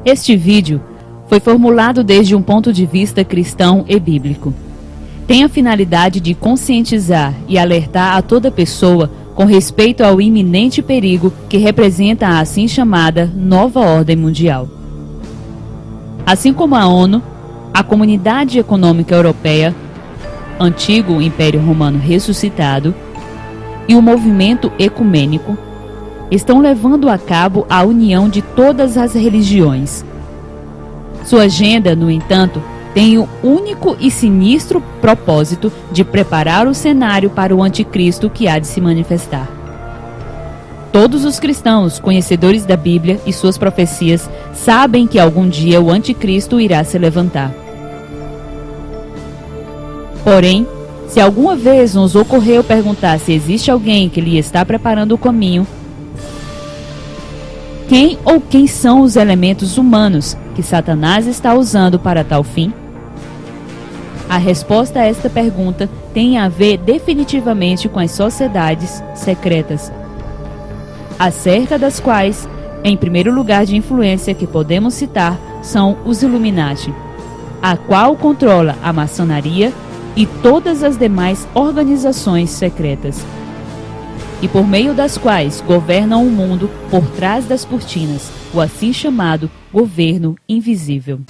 Este vídeo foi formulado desde um ponto de vista cristão e bíblico. Tem a finalidade de conscientizar e alertar a toda pessoa com respeito ao iminente perigo que representa a assim chamada Nova Ordem Mundial. Assim como a ONU, a Comunidade Econômica Europeia, antigo Império Romano ressuscitado, e o movimento ecumênico estão levando a cabo a união de todas as religiões. Sua agenda, no entanto, tem o único e sinistro propósito de preparar o cenário para o anticristo que há de se manifestar. Todos os cristãos, conhecedores da Bíblia e suas profecias, sabem que algum dia o anticristo irá se levantar. Porém, se alguma vez nos ocorreu perguntar se existe alguém que lhe está preparando o caminho, quem ou quem são os elementos humanos que Satanás está usando para tal fim? A resposta a esta pergunta tem a ver definitivamente com as sociedades secretas, acerca das quais, em primeiro lugar de influência que podemos citar, são os Illuminati, a qual controla a maçonaria e todas as demais organizações secretas, e por meio das quais governam o mundo por trás das cortinas, o assim chamado governo invisível.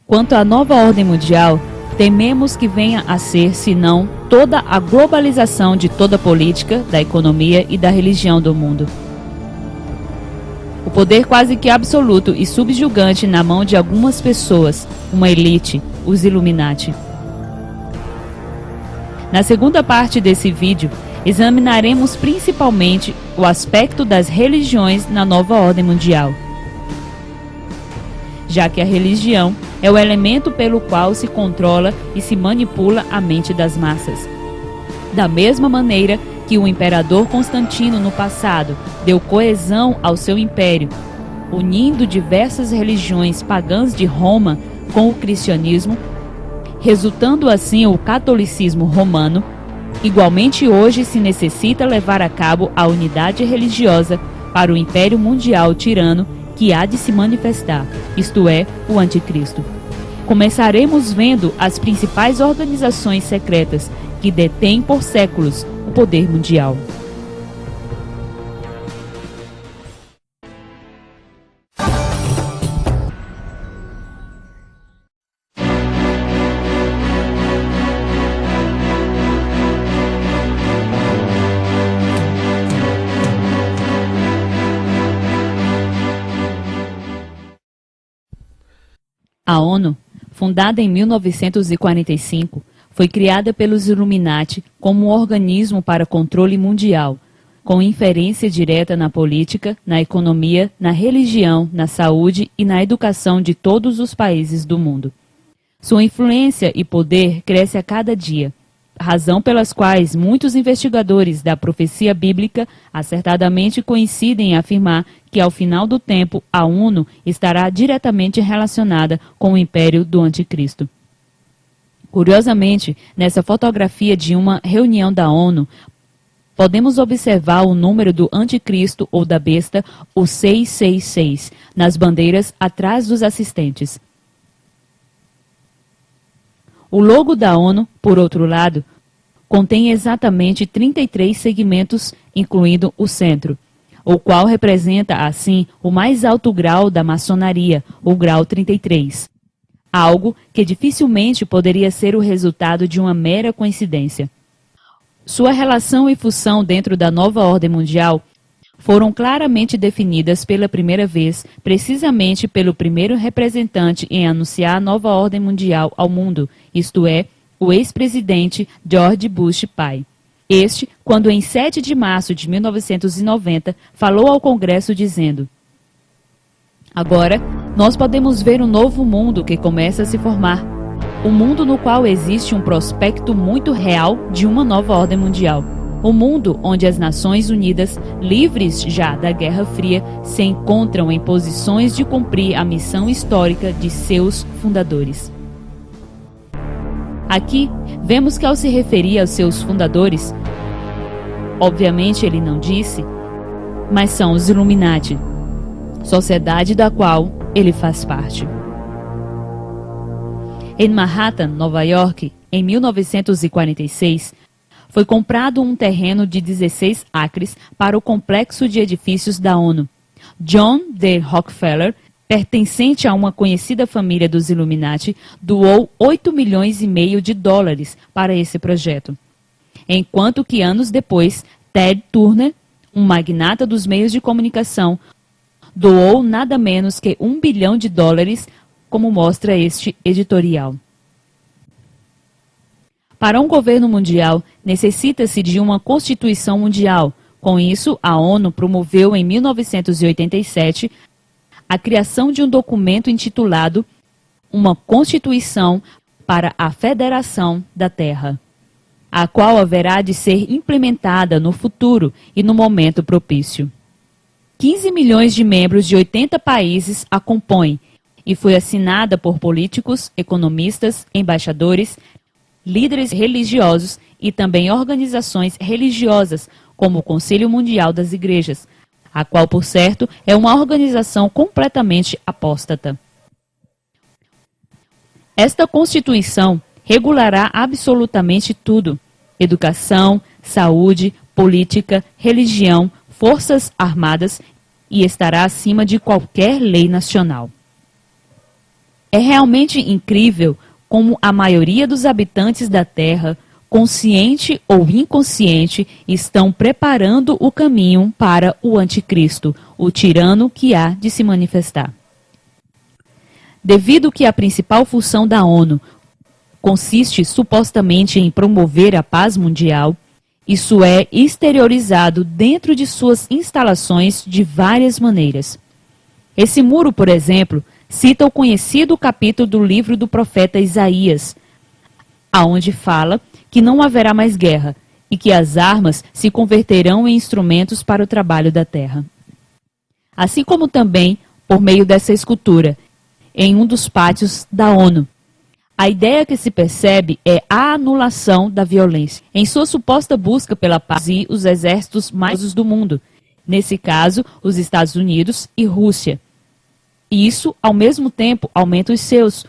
Quanto à nova ordem mundial, tememos que venha a ser, senão, toda a globalização de toda a política, da economia e da religião do mundo. O poder quase que absoluto e subjugante na mão de algumas pessoas, uma elite, os Illuminati. Na segunda parte desse vídeo, examinaremos principalmente o aspecto das religiões na nova ordem mundial, já que a religião é o elemento pelo qual se controla e se manipula a mente das massas. Da mesma maneira que o imperador Constantino no passado deu coesão ao seu império, unindo diversas religiões pagãs de Roma com o cristianismo, resultando assim o catolicismo romano, igualmente hoje se necessita levar a cabo a unidade religiosa para o império mundial tirano que há de se manifestar, isto é, o anticristo. Começaremos vendo as principais organizações secretas que detêm por séculos o poder mundial. A ONU, fundada em 1945, foi criada pelos Illuminati como um organismo para controle mundial, com inferência direta na política, na economia, na religião, na saúde e na educação de todos os países do mundo. Sua influência e poder cresce a cada dia, razão pelas quais muitos investigadores da profecia bíblica acertadamente coincidem em afirmar que ao final do tempo a ONU estará diretamente relacionada com o império do Anticristo. Curiosamente, nessa fotografia de uma reunião da ONU, podemos observar o número do Anticristo ou da besta, o 666, nas bandeiras atrás dos assistentes. O logo da ONU, por outro lado, contém exatamente 33 segmentos, incluindo o centro, o qual representa, assim, o mais alto grau da maçonaria, o grau 33. Algo que dificilmente poderia ser o resultado de uma mera coincidência. Sua relação e função dentro da nova ordem mundial foram claramente definidas pela primeira vez, precisamente pelo primeiro representante em anunciar a nova ordem mundial ao mundo, isto é, o ex-presidente George Bush pai. Este, quando em 7 de março de 1990, falou ao Congresso dizendo: "Agora, nós podemos ver um novo mundo que começa a se formar. Um mundo no qual existe um prospecto muito real de uma nova ordem mundial. Um mundo onde as Nações Unidas, livres já da Guerra Fria, se encontram em posições de cumprir a missão histórica de seus fundadores." Aqui, vemos que ao se referir aos seus fundadores, obviamente ele não disse, mas são os Illuminati, sociedade da qual ele faz parte. Em Manhattan, Nova York, em 1946, foi comprado um terreno de 16 acres para o complexo de edifícios da ONU. John D. Rockefeller, pertencente a uma conhecida família dos Illuminati, doou 8 milhões e meio de dólares para esse projeto. Enquanto que anos depois, Ted Turner, um magnata dos meios de comunicação, doou nada menos que $1 bilhão, como mostra este editorial. Para um governo mundial, necessita-se de uma Constituição Mundial. Com isso, a ONU promoveu em 1987 a criação de um documento intitulado Uma Constituição para a Federação da Terra, a qual haverá de ser implementada no futuro e no momento propício. 15 milhões de membros de 80 países a compõem e foi assinada por políticos, economistas, embaixadores, líderes religiosos e também organizações religiosas, como o Conselho Mundial das Igrejas, a qual, por certo, é uma organização completamente apóstata. Esta Constituição regulará absolutamente tudo: educação, saúde, política, religião, forças armadas e estará acima de qualquer lei nacional. É realmente incrível como a maioria dos habitantes da Terra, consciente ou inconsciente, estão preparando o caminho para o Anticristo, o tirano que há de se manifestar. Devido que a principal função da ONU consiste supostamente em promover a paz mundial, isso é exteriorizado dentro de suas instalações de várias maneiras. Esse muro, por exemplo, cita o conhecido capítulo do livro do profeta Isaías, aonde fala que não haverá mais guerra e que as armas se converterão em instrumentos para o trabalho da terra. Assim como também, por meio dessa escultura, em um dos pátios da ONU, a ideia que se percebe é a anulação da violência, em sua suposta busca pela paz e os exércitos mais poderosos do mundo, nesse caso, os Estados Unidos e Rússia. E isso, ao mesmo tempo, aumenta os seus,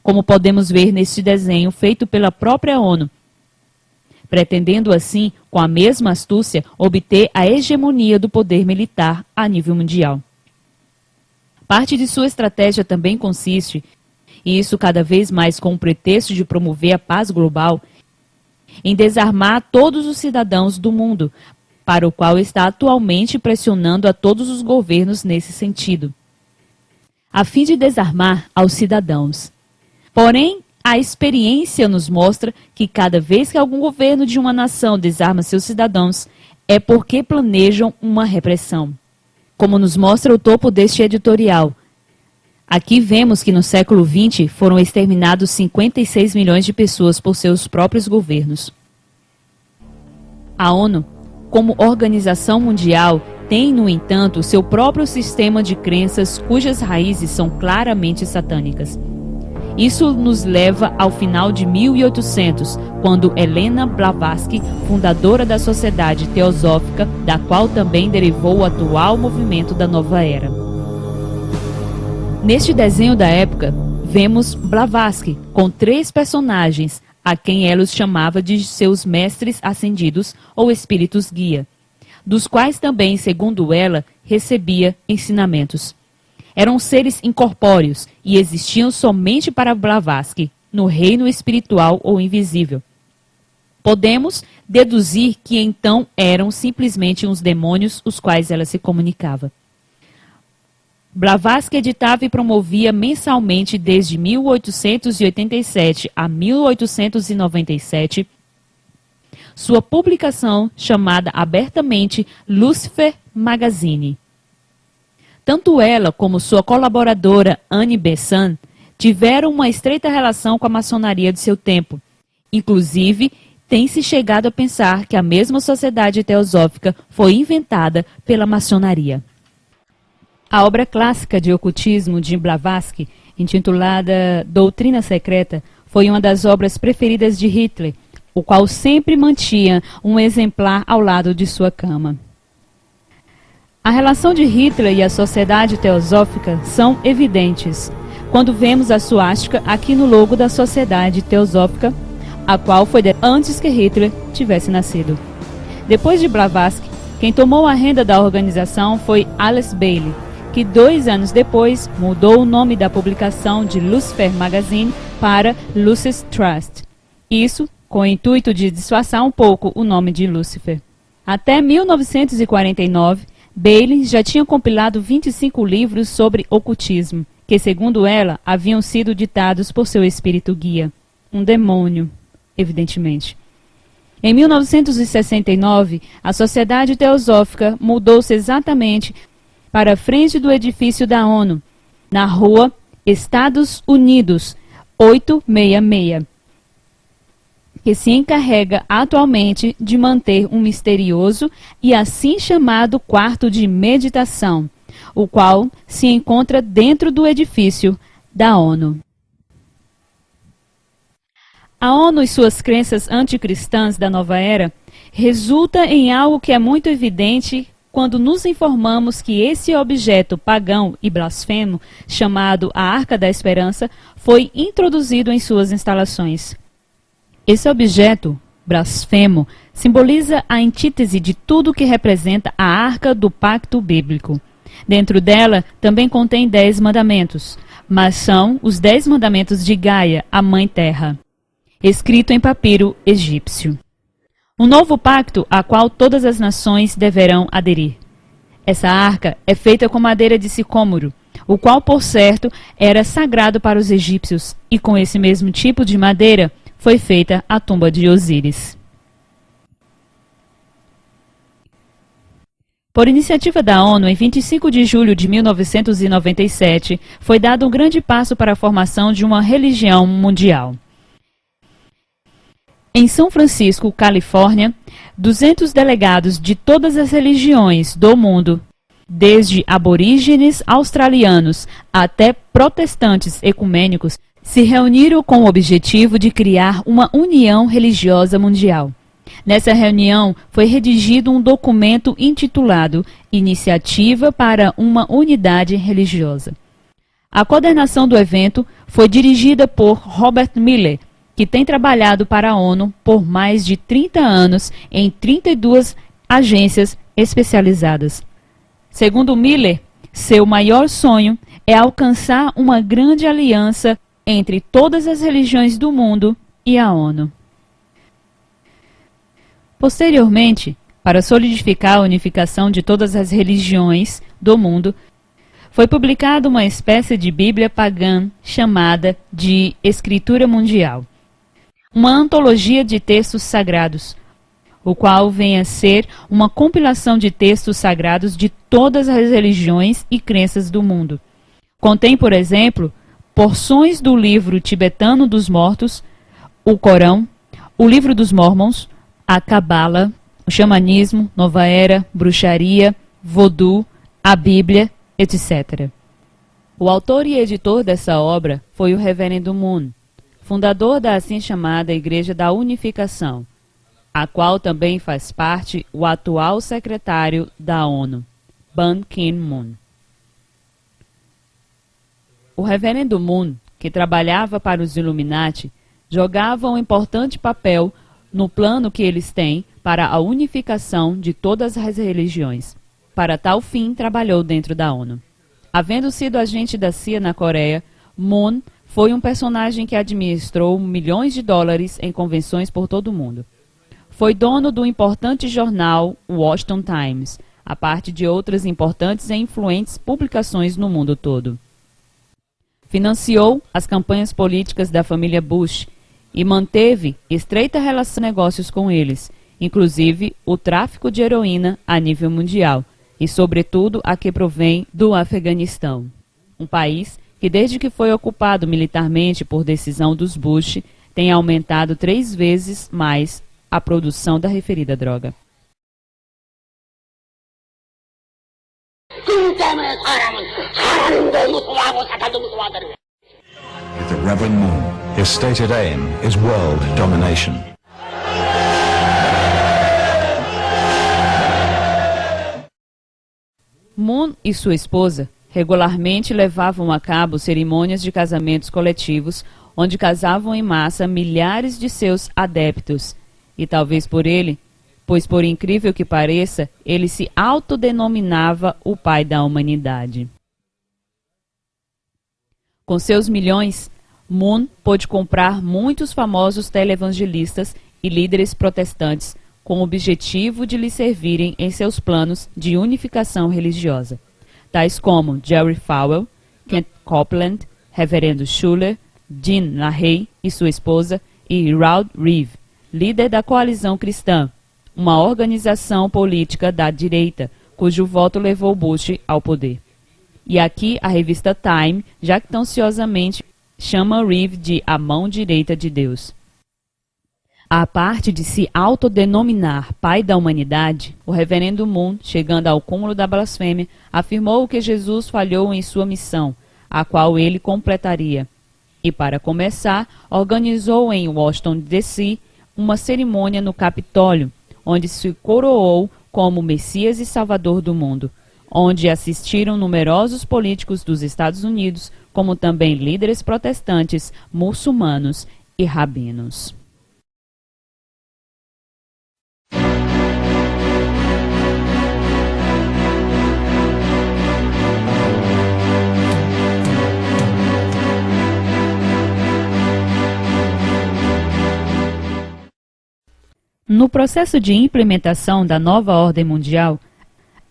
como podemos ver neste desenho feito pela própria ONU, pretendendo assim, com a mesma astúcia, obter a hegemonia do poder militar a nível mundial. Parte de sua estratégia também consiste, e isso cada vez mais com o pretexto de promover a paz global, em desarmar todos os cidadãos do mundo, para o qual está atualmente pressionando a todos os governos nesse sentido, a fim de desarmar aos cidadãos. Porém, a experiência nos mostra que cada vez que algum governo de uma nação desarma seus cidadãos, é porque planejam uma repressão. Como nos mostra o topo deste editorial, Aqui vemos que no século XX foram exterminados 56 milhões de pessoas por seus próprios governos. A ONU, como organização mundial, tem, no entanto, seu próprio sistema de crenças cujas raízes são claramente satânicas. Isso nos leva ao final de 1800, quando Helena Blavatsky, fundadora da Sociedade Teosófica, da qual também derivou o atual movimento da Nova Era. Neste desenho da época, vemos Blavatsky com 3 personagens, a quem ela os chamava de seus mestres ascendidos ou espíritos guia, dos quais também, segundo ela, recebia ensinamentos. Eram seres incorpóreos e existiam somente para Blavatsky, no reino espiritual ou invisível. Podemos deduzir que então eram simplesmente uns demônios os quais ela se comunicava. Blavatsky editava e promovia mensalmente desde 1887 a 1897 sua publicação chamada abertamente Lucifer Magazine. Tanto ela como sua colaboradora Annie Besant tiveram uma estreita relação com a maçonaria de seu tempo. Inclusive, tem-se chegado a pensar que a mesma sociedade teosófica foi inventada pela maçonaria. A obra clássica de ocultismo de Blavatsky, intitulada Doutrina Secreta, foi uma das obras preferidas de Hitler, o qual sempre mantinha um exemplar ao lado de sua cama. A relação de Hitler e a sociedade teosófica são evidentes quando vemos a suástica aqui no logo da sociedade teosófica, a qual foi antes que Hitler tivesse nascido. Depois de Blavatsky, quem tomou a renda da organização foi Alice Bailey, que 2 anos depois mudou o nome da publicação de Lucifer Magazine para Lucis Trust. Isso com o intuito de disfarçar um pouco o nome de Lúcifer. Até 1949, Bailey já tinha compilado 25 livros sobre ocultismo, que, segundo ela, haviam sido ditados por seu espírito guia. Um demônio, evidentemente. Em 1969, a Sociedade Teosófica mudou-se exatamente para a frente do edifício da ONU, na rua Estados Unidos, 866, que se encarrega atualmente de manter um misterioso e assim chamado quarto de meditação, o qual se encontra dentro do edifício da ONU. A ONU e suas crenças anticristãs da nova era resulta em algo que é muito evidente quando nos informamos que esse objeto pagão e blasfemo, chamado a Arca da Esperança, foi introduzido em suas instalações. Esse objeto, blasfemo, simboliza a antítese de tudo que representa a Arca do Pacto Bíblico. Dentro dela também contém 10 mandamentos, mas são os 10 mandamentos de Gaia, a Mãe Terra, escrito em papiro egípcio. Um novo pacto a qual todas as nações deverão aderir. Essa arca é feita com madeira de sicômoro, o qual, por certo, era sagrado para os egípcios, e com esse mesmo tipo de madeira foi feita a tumba de Osíris. Por iniciativa da ONU, em 25 de julho de 1997, foi dado um grande passo para a formação de uma religião mundial. Em São Francisco, Califórnia, 200 delegados de todas as religiões do mundo, desde aborígenes australianos até protestantes ecumênicos, se reuniram com o objetivo de criar uma união religiosa mundial. Nessa reunião foi redigido um documento intitulado Iniciativa para uma Unidade Religiosa. A coordenação do evento foi dirigida por Robert Miller, que tem trabalhado para a ONU por mais de 30 anos em 32 agências especializadas. Segundo Miller, seu maior sonho é alcançar uma grande aliança entre todas as religiões do mundo e a ONU. Posteriormente, para solidificar a unificação de todas as religiões do mundo, foi publicada uma espécie de Bíblia pagã chamada de Escritura Mundial, uma antologia de textos sagrados, o qual vem a ser uma compilação de textos sagrados de todas as religiões e crenças do mundo, Contém, por exemplo, porções do livro tibetano dos mortos, o Corão, o livro dos Mormons, a Cabala, o xamanismo, Nova Era, bruxaria, vodu, a Bíblia, etc. O autor e editor dessa obra foi o Reverendo Moon, fundador da assim chamada Igreja da Unificação, a qual também faz parte o atual secretário da ONU, Ban Ki-moon. O Reverendo Moon, que trabalhava para os Illuminati, jogava um importante papel no plano que eles têm para a unificação de todas as religiões. Para tal fim, trabalhou dentro da ONU. Havendo sido agente da CIA na Coreia, Moon foi um personagem que administrou milhões de dólares em convenções por todo o mundo. Foi dono do importante jornal Washington Times, a parte de outras importantes e influentes publicações no mundo todo. Financiou as campanhas políticas da família Bush e manteve estreita relação de negócios com eles, inclusive o tráfico de heroína a nível mundial, e sobretudo a que provém do Afeganistão, um país que desde que foi ocupado militarmente por decisão dos Bush, tem aumentado 3 vezes mais a produção da referida droga. With the Reverend Moon, his stated aim is world domination. Moon e sua esposa regularmente levavam a cabo cerimônias de casamentos coletivos, onde casavam em massa milhares de seus adeptos, e talvez por ele, pois por incrível que pareça, ele se autodenominava o pai da humanidade. Com seus milhões, Moon pôde comprar muitos famosos televangelistas e líderes protestantes, com o objetivo de lhe servirem em seus planos de unificação religiosa, tais como Jerry Falwell, Kent Copeland, Reverendo Schuller, Jean LaHaye e sua esposa, e Rod Reeve, líder da Coalizão Cristã, uma organização política da direita, cujo voto levou Bush ao poder. E aqui a revista Time, jactanciosamente, chama Reeve de a mão direita de Deus. À parte de se autodenominar pai da humanidade, o Reverendo Moon, chegando ao cúmulo da blasfêmia, afirmou que Jesus falhou em sua missão, a qual ele completaria. E, para começar, organizou em Washington, D.C., uma cerimônia no Capitólio, onde se coroou como Messias e Salvador do mundo, onde assistiram numerosos políticos dos Estados Unidos, como também líderes protestantes, muçulmanos e rabinos. No processo de implementação da nova ordem mundial,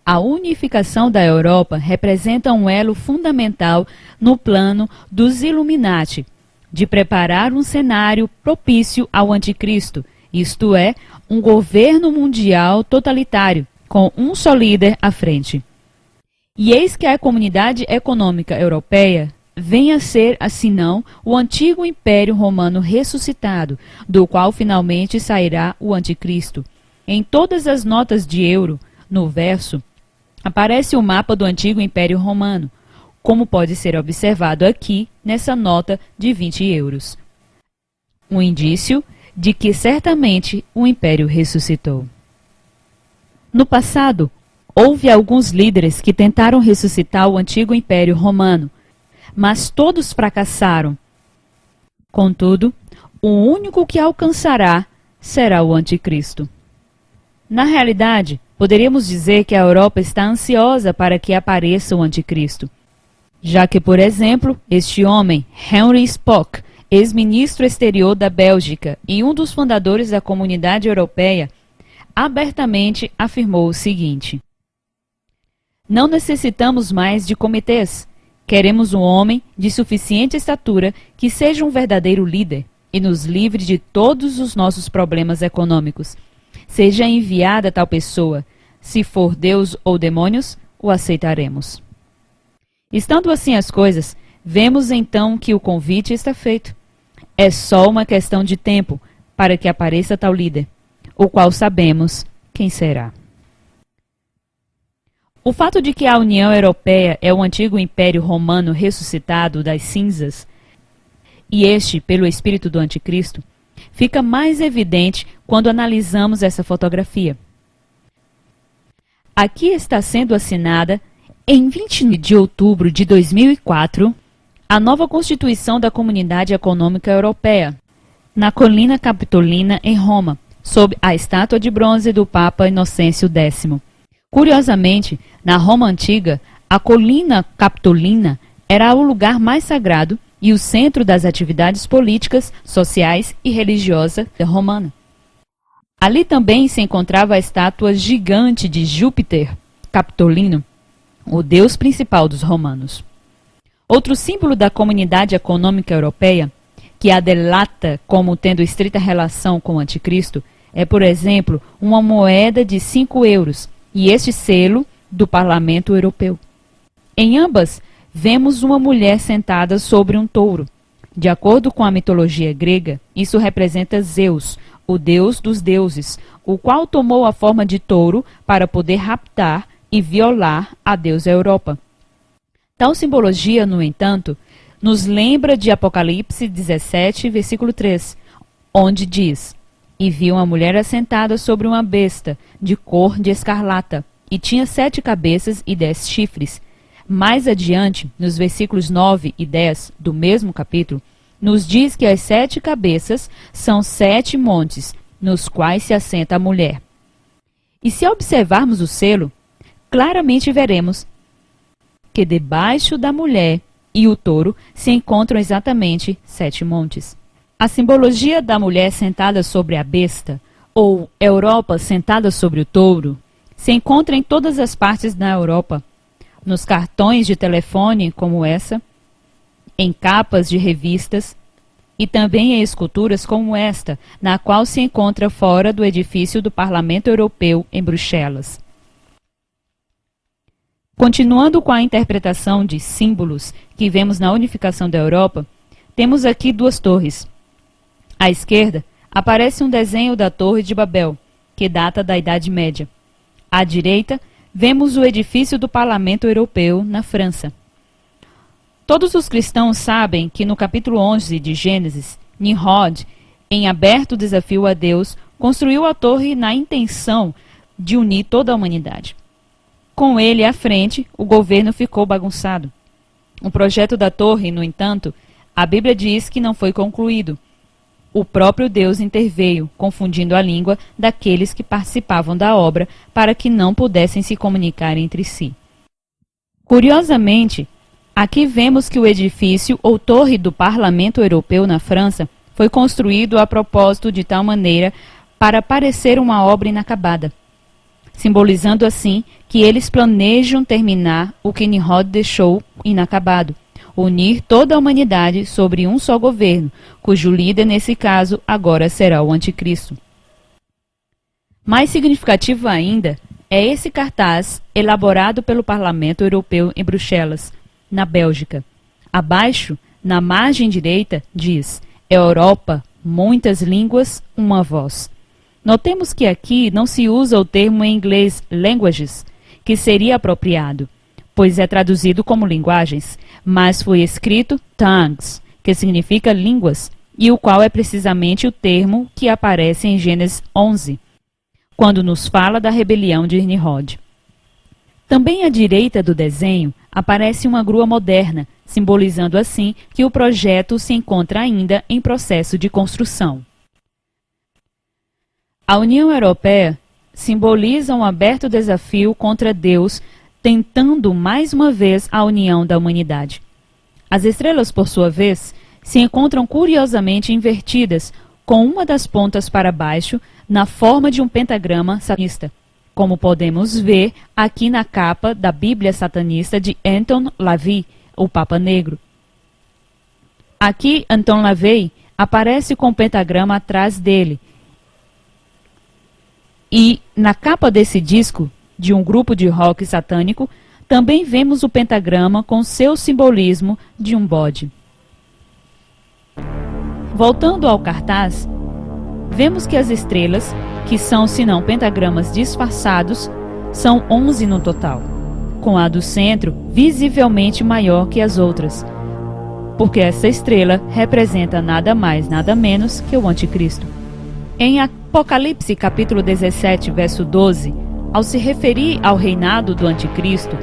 a unificação da Europa representa um elo fundamental no plano dos Illuminati, de preparar um cenário propício ao anticristo, isto é, um governo mundial totalitário, com um só líder à frente. E eis que a Comunidade Econômica Europeia vem a ser, assim não, o antigo Império Romano ressuscitado, do qual finalmente sairá o anticristo. Em todas as notas de euro, no verso, aparece o mapa do antigo Império Romano, como pode ser observado aqui nessa nota de 20 euros. Um indício de que certamente o Império ressuscitou. No passado, houve alguns líderes que tentaram ressuscitar o antigo Império Romano, mas todos fracassaram. Contudo, o único que alcançará será o anticristo. Na realidade, poderíamos dizer que a Europa está ansiosa para que apareça o anticristo, já que, por exemplo, este homem, Henry Spock, ex-ministro exterior da Bélgica e um dos fundadores da Comunidade Europeia, abertamente afirmou o seguinte: não necessitamos mais de comitês. Queremos um homem de suficiente estatura que seja um verdadeiro líder e nos livre de todos os nossos problemas econômicos. Seja enviada tal pessoa. Se for Deus ou demônios, o aceitaremos. Estando assim as coisas, vemos então que o convite está feito. É só uma questão de tempo para que apareça tal líder, o qual sabemos quem será. O fato de que a União Europeia é o antigo Império Romano ressuscitado das cinzas, e este pelo espírito do Anticristo, fica mais evidente quando analisamos essa fotografia. Aqui está sendo assinada, em 20 de outubro de 2004, a nova Constituição da Comunidade Econômica Europeia, na Colina Capitolina, em Roma, sob a estátua de bronze do Papa Inocêncio X. Curiosamente, na Roma antiga, a Colina Capitolina era o lugar mais sagrado e o centro das atividades políticas, sociais e religiosas romana. Ali também se encontrava a estátua gigante de Júpiter Capitolino, o deus principal dos romanos. Outro símbolo da Comunidade Econômica Europeia, que a delata como tendo estrita relação com o Anticristo, é, por exemplo, uma moeda de 5 euros e este selo do Parlamento Europeu. Em ambas, vemos uma mulher sentada sobre um touro. De acordo com a mitologia grega, isso representa Zeus, o deus dos deuses, o qual tomou a forma de touro para poder raptar e violar a deusa Europa. Tal simbologia, no entanto, nos lembra de Apocalipse 17, versículo 3, onde diz: "E vi uma mulher assentada sobre uma besta, de cor de escarlata, e tinha 7 cabeças e 10 chifres." Mais adiante, nos versículos 9 e 10 do mesmo capítulo, nos diz que as 7 cabeças são 7 montes, nos quais se assenta a mulher. E se observarmos o selo, claramente veremos que debaixo da mulher e o touro se encontram exatamente 7 montes. A simbologia da mulher sentada sobre a besta, ou Europa sentada sobre o touro, se encontra em todas as partes da Europa, nos cartões de telefone como essa, em capas de revistas e também em esculturas como esta, na qual se encontra fora do edifício do Parlamento Europeu em Bruxelas. Continuando com a interpretação de símbolos que vemos na unificação da Europa, temos aqui 2 torres. À esquerda, aparece um desenho da Torre de Babel, que data da Idade Média. À direita, vemos o edifício do Parlamento Europeu na França. Todos os cristãos sabem que no capítulo 11 de Gênesis, Nimrod, em aberto desafio a Deus, construiu a torre na intenção de unir toda a humanidade. Com ele à frente, o governo ficou bagunçado. O projeto da torre, no entanto, a Bíblia diz que não foi concluído. O próprio Deus interveio, confundindo a língua daqueles que participavam da obra para que não pudessem se comunicar entre si. Curiosamente, aqui vemos que o edifício ou torre do Parlamento Europeu na França foi construído a propósito de tal maneira para parecer uma obra inacabada, simbolizando assim que eles planejam terminar o que Nimrod deixou inacabado, unir toda a humanidade sobre um só governo, cujo líder, nesse caso, agora será o Anticristo. Mais significativo ainda é esse cartaz elaborado pelo Parlamento Europeu em Bruxelas, na Bélgica. Abaixo, na margem direita, diz: Europa, muitas línguas, uma voz. Notemos que aqui não se usa o termo em inglês languages, que seria apropriado, pois é traduzido como linguagens, mas foi escrito tongues, que significa línguas, e o qual é precisamente o termo que aparece em Gênesis 11, quando nos fala da rebelião de Nimrod. Também à direita do desenho aparece uma grua moderna, simbolizando assim que o projeto se encontra ainda em processo de construção. A União Europeia simboliza um aberto desafio contra Deus, tentando mais uma vez a união da humanidade. As estrelas, por sua vez, se encontram curiosamente invertidas, com uma das pontas para baixo, na forma de um pentagrama satanista, como podemos ver aqui na capa da Bíblia Satanista de Anton LaVey, o Papa Negro. Aqui, Anton LaVey aparece com o pentagrama atrás dele. E na capa desse disco, de um grupo de rock satânico, também vemos o pentagrama com seu simbolismo de um bode. Voltando ao cartaz, vemos que as estrelas, que são senão pentagramas disfarçados, são 11 no total, com a do centro visivelmente maior que as outras, porque essa estrela representa nada mais, nada menos que o Anticristo. Em Apocalipse capítulo 17, verso 12, ao se referir ao reinado do Anticristo,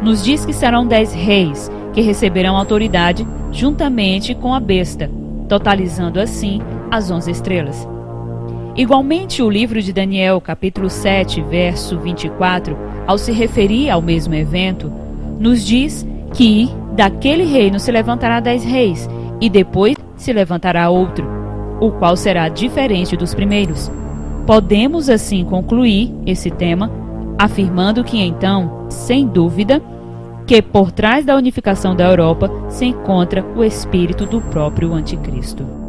nos diz que serão 10 reis que receberão autoridade juntamente com a besta, totalizando assim as 11 estrelas. Igualmente, o livro de Daniel, capítulo 7, verso 24, ao se referir ao mesmo evento, nos diz que daquele reino se levantará 10 reis, e depois se levantará outro, o qual será diferente dos primeiros. Podemos assim concluir esse tema, afirmando que então, sem dúvida, que por trás da unificação da Europa se encontra o espírito do próprio Anticristo.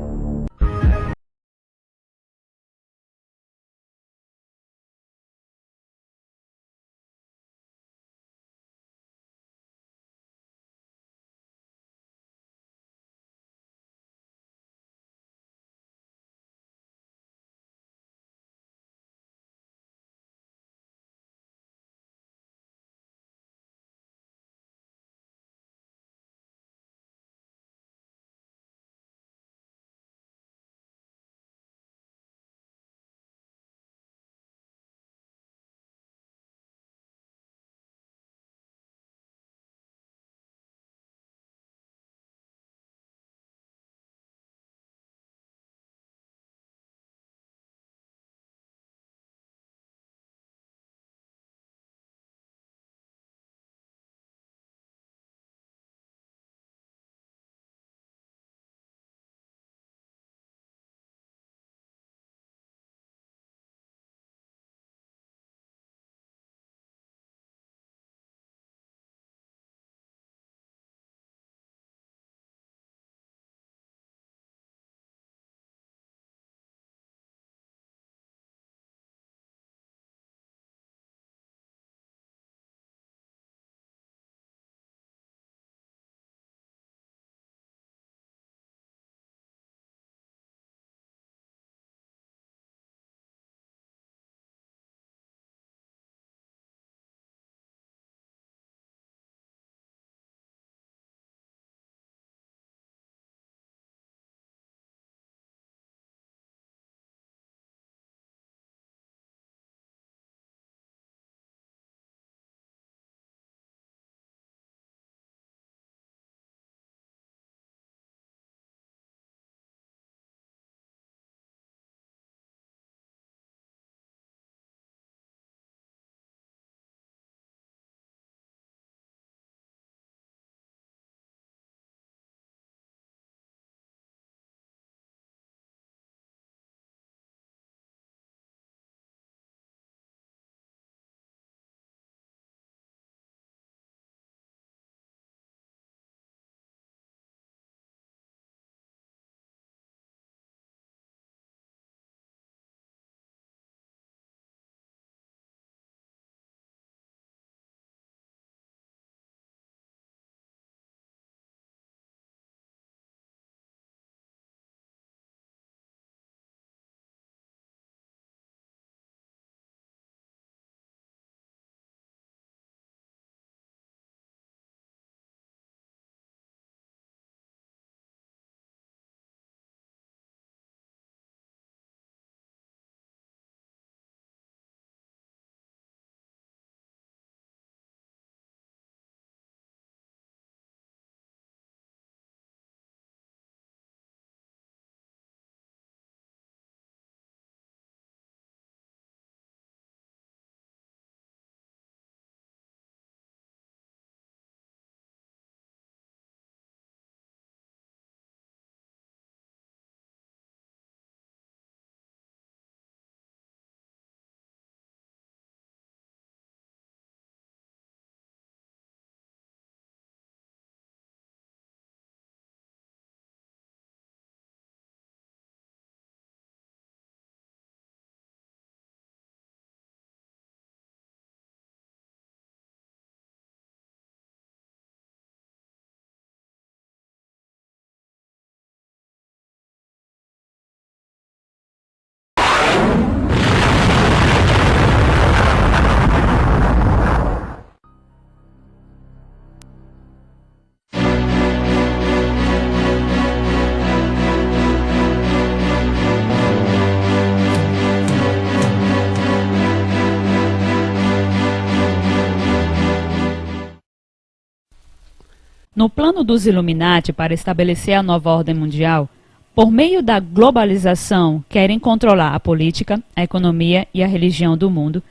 No plano dos Illuminati para estabelecer a nova ordem mundial, por meio da globalização, querem controlar a política, a economia e a religião do mundo.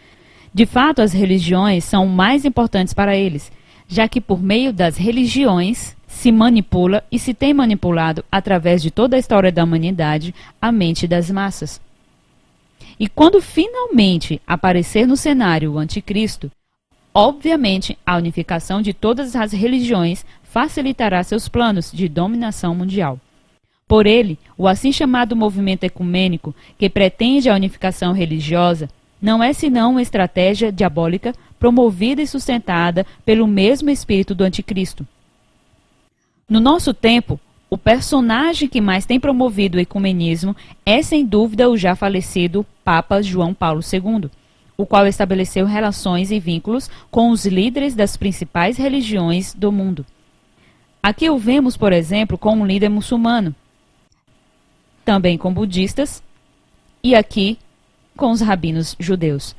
De fato, as religiões são mais importantes para eles, já que por meio das religiões se manipula e se tem manipulado através de toda a história da humanidade a mente das massas. E quando finalmente aparecer no cenário o anticristo, obviamente a unificação de todas as religiões facilitará seus planos de dominação mundial. Por ele, o assim chamado movimento ecumênico, que pretende a unificação religiosa, não é senão uma estratégia diabólica promovida e sustentada pelo mesmo espírito do anticristo. No nosso tempo, o personagem que mais tem promovido o ecumenismo é, sem dúvida, o já falecido Papa João Paulo II, o qual estabeleceu relações e vínculos com os líderes das principais religiões do mundo. Aqui o vemos, por exemplo, com um líder muçulmano, também com budistas, e aqui com os rabinos judeus.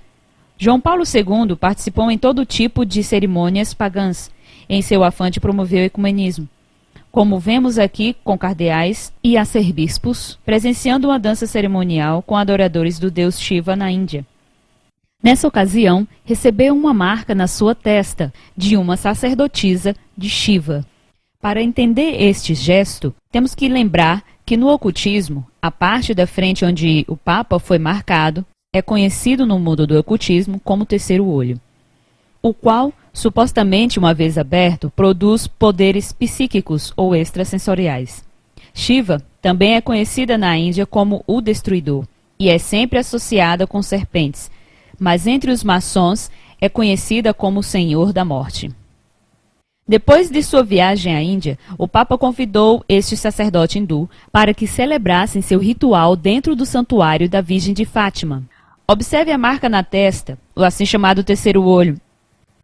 João Paulo II participou em todo tipo de cerimônias pagãs, em seu afã de promover o ecumenismo, como vemos aqui com cardeais e arcebispos, presenciando uma dança cerimonial com adoradores do deus Shiva na Índia. Nessa ocasião, recebeu uma marca na sua testa de uma sacerdotisa de Shiva. Para entender este gesto, temos que lembrar que no ocultismo, a parte da frente onde o Papa foi marcado é conhecido no mundo do ocultismo como terceiro olho, o qual, supostamente uma vez aberto, produz poderes psíquicos ou extrasensoriais. Shiva também é conhecida na Índia como o Destruidor e é sempre associada com serpentes, mas entre os maçons é conhecida como o Senhor da Morte. Depois de sua viagem à Índia, o Papa convidou este sacerdote hindu para que celebrassem seu ritual dentro do santuário da Virgem de Fátima. Observe a marca na testa, o assim chamado terceiro olho,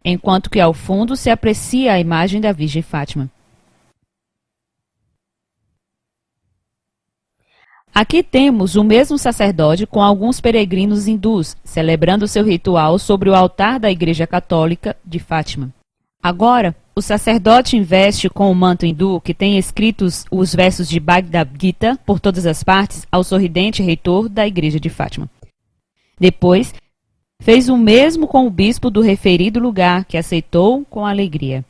enquanto que ao fundo se aprecia a imagem da Virgem Fátima. Aqui temos o mesmo sacerdote com alguns peregrinos hindus, celebrando seu ritual sobre o altar da Igreja Católica de Fátima. Agora, o sacerdote investe com o manto hindu que tem escritos os versos de Bhagavad Gita por todas as partes ao sorridente reitor da Igreja de Fátima. Depois, fez o mesmo com o bispo do referido lugar, que aceitou com alegria.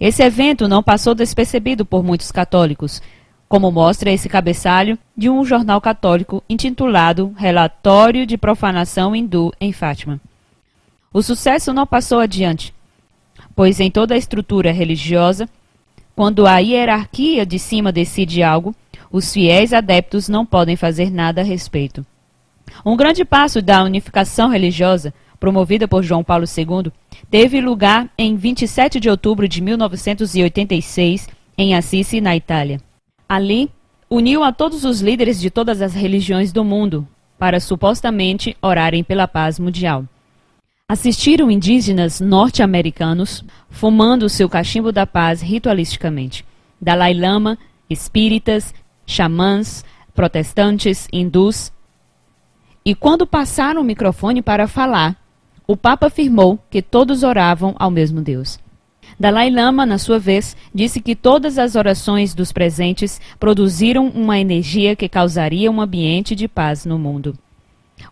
Esse evento não passou despercebido por muitos católicos, como mostra esse cabeçalho de um jornal católico intitulado Relatório de Profanação Hindu em Fátima. O sucesso não passou adiante, pois em toda a estrutura religiosa, quando a hierarquia de cima decide algo, os fiéis adeptos não podem fazer nada a respeito. Um grande passo da unificação religiosa, promovida por João Paulo II, teve lugar em 27 de outubro de 1986, em Assisi, na Itália. Ali, uniu a todos os líderes de todas as religiões do mundo para supostamente orarem pela paz mundial. Assistiram indígenas norte-americanos fumando seu cachimbo da paz ritualisticamente. Dalai Lama, espíritas, xamãs, protestantes, hindus. E quando passaram o microfone para falar, o Papa afirmou que todos oravam ao mesmo Deus. Dalai Lama, na sua vez, disse que todas as orações dos presentes produziram uma energia que causaria um ambiente de paz no mundo.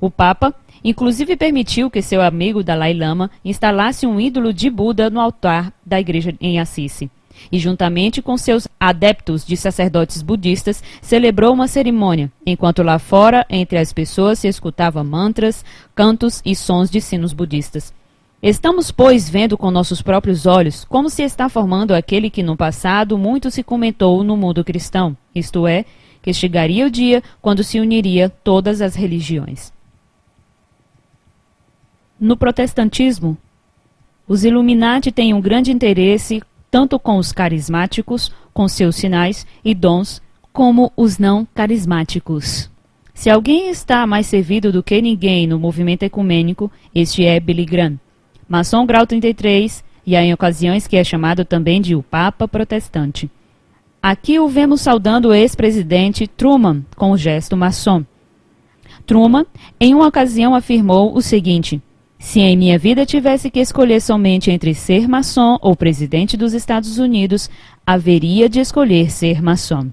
O Papa, inclusive, permitiu que seu amigo Dalai Lama instalasse um ídolo de Buda no altar da igreja em Assisi. E, juntamente com seus adeptos de sacerdotes budistas, celebrou uma cerimônia, enquanto lá fora, entre as pessoas, se escutava mantras, cantos e sons de sinos budistas. Estamos, pois, vendo com nossos próprios olhos como se está formando aquele que no passado muito se comentou no mundo cristão, isto é, que chegaria o dia quando se uniria todas as religiões. No protestantismo, os Illuminati têm um grande interesse tanto com os carismáticos, com seus sinais e dons, como os não carismáticos. Se alguém está mais servido do que ninguém no movimento ecumênico, este é Billy Graham, maçom grau 33, e há em ocasiões que é chamado também de o Papa Protestante. Aqui o vemos saudando o ex-presidente Truman com o gesto maçom. Truman, em uma ocasião, afirmou o seguinte: Se em minha vida tivesse que escolher somente entre ser maçom ou presidente dos Estados Unidos, haveria de escolher ser maçom.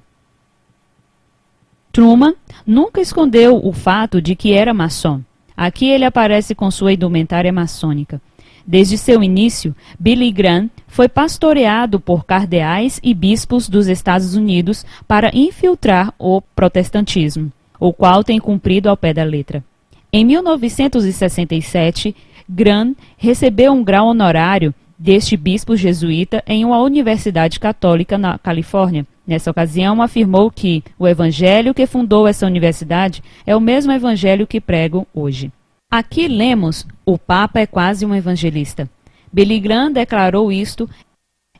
Truman nunca escondeu o fato de que era maçom. Aqui ele aparece com sua indumentária maçônica. Desde seu início, Billy Graham foi pastoreado por cardeais e bispos dos Estados Unidos para infiltrar o protestantismo, o qual tem cumprido ao pé da letra. Em 1967, Graham recebeu um grau honorário deste bispo jesuíta em uma universidade católica na Califórnia. Nessa ocasião, afirmou que o evangelho que fundou essa universidade é o mesmo evangelho que prego hoje. Aqui lemos: o Papa é quase um evangelista. Billy Graham declarou isto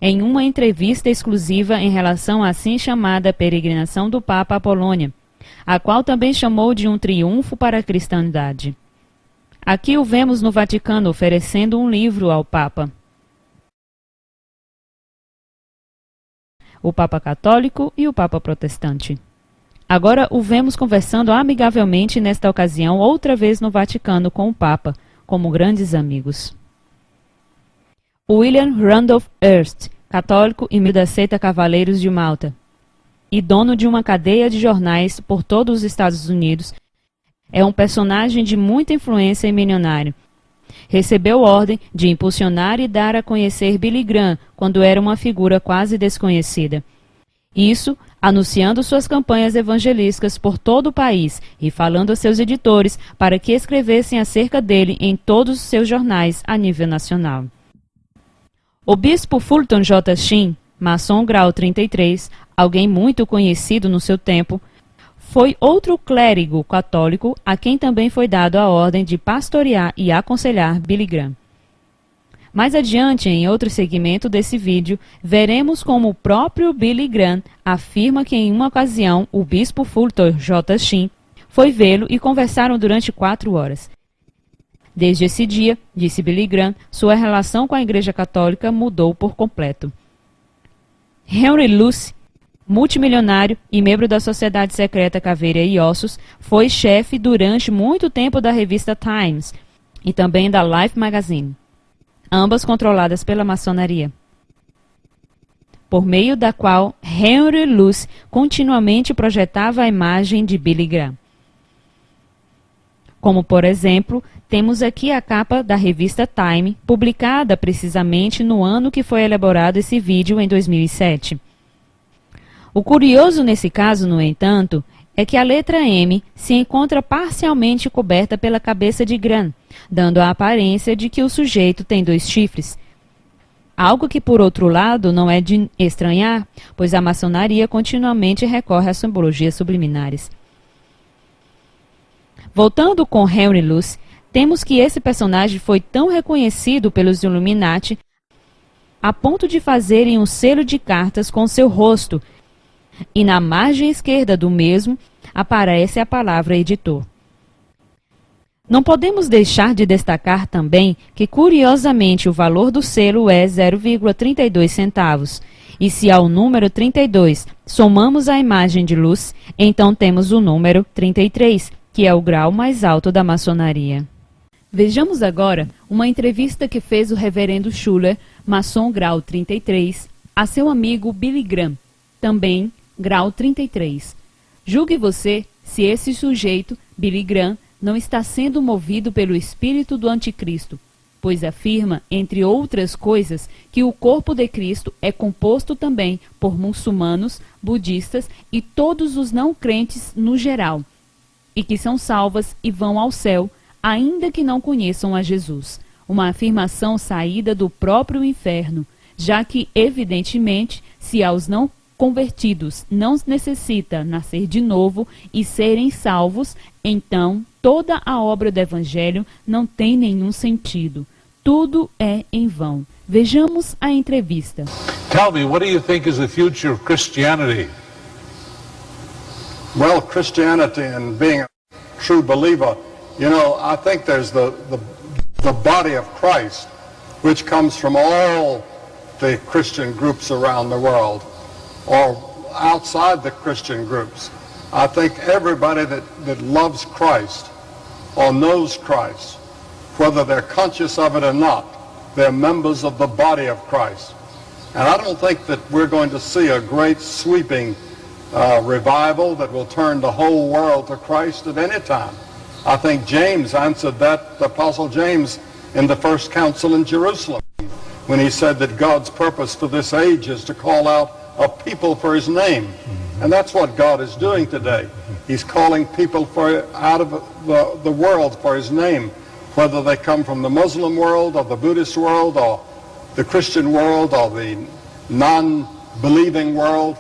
em uma entrevista exclusiva em relação à assim chamada peregrinação do Papa à Polônia, a qual também chamou de um triunfo para a cristandade. Aqui o vemos no Vaticano oferecendo um livro ao Papa. O Papa católico e o Papa protestante. Agora o vemos conversando amigavelmente nesta ocasião outra vez no Vaticano com o Papa, como grandes amigos. William Randolph Hearst, católico e membro da seita Cavaleiros de Malta, e dono de uma cadeia de jornais por todos os Estados Unidos, é um personagem de muita influência e milionário. Recebeu ordem de impulsionar e dar a conhecer Billy Graham quando era uma figura quase desconhecida. Isso anunciando suas campanhas evangelísticas por todo o país e falando a seus editores para que escrevessem acerca dele em todos os seus jornais a nível nacional. O bispo Fulton J. Sheen, maçom grau 33, alguém muito conhecido no seu tempo, foi outro clérigo católico a quem também foi dado a ordem de pastorear e aconselhar Billy Graham. Mais adiante, em outro segmento desse vídeo, veremos como o próprio Billy Graham afirma que em uma ocasião o bispo Fulton J. Sheen foi vê-lo e conversaram durante 4 horas. Desde esse dia, disse Billy Graham, sua relação com a Igreja Católica mudou por completo. Henry Luce, multimilionário e membro da sociedade secreta Caveira e Ossos, foi chefe durante muito tempo da revista Times e também da Life Magazine, ambas controladas pela maçonaria, por meio da qual Henry Luce continuamente projetava a imagem de Billy Graham. Como, por exemplo, temos aqui a capa da revista Time, publicada precisamente no ano que foi elaborado esse vídeo, em 2007. O curioso nesse caso, no entanto, é que a letra M se encontra parcialmente coberta pela cabeça de Graham, dando a aparência de que o sujeito tem 2 chifres. Algo que, por outro lado, não é de estranhar, pois a maçonaria continuamente recorre a simbologias subliminares. Voltando com Henry Luce, temos que esse personagem foi tão reconhecido pelos Illuminati a ponto de fazerem um selo de cartas com seu rosto, e na margem esquerda do mesmo aparece a palavra editor. Não podemos deixar de destacar também que, curiosamente, o valor do selo é 0,32 centavos, e se ao número 32 somamos a imagem de luz, então temos o número 33, que é o grau mais alto da maçonaria. Vejamos agora uma entrevista que fez o reverendo Schuller, maçom grau 33, a seu amigo Billy Graham, também grau 33. Julgue você se esse sujeito, Billy Graham, não está sendo movido pelo espírito do anticristo, pois afirma, entre outras coisas, que o corpo de Cristo é composto também por muçulmanos, budistas e todos os não crentes no geral, e que são salvas e vão ao céu, ainda que não conheçam a Jesus. Uma afirmação saída do próprio inferno, já que, evidentemente, se aos não convertidos não necessita nascer de novo e serem salvos, então toda a obra do Evangelho não tem nenhum sentido. Tudo é em vão. Vejamos a entrevista. Tell me, what do you think is the future of Christianity? Well, Christianity and being a true believer, you know, I think there's the body of Christ, which comes from all the Christian groups around the world, or outside the Christian groups. I think everybody that loves Christ or knows Christ whether they're conscious of it or not. They're members of the body of Christ. And I don't think that we're going to see a great sweeping revival that will turn the whole world to Christ at any time. I think James answered that, the Apostle James, in the first council in Jerusalem, when he said that God's purpose for this age is to call out a people for his name. And that's what God is doing today. He's calling people out of the world for his name, whether they come from the Muslim world or the Buddhist world or the Christian world or the non-believing world.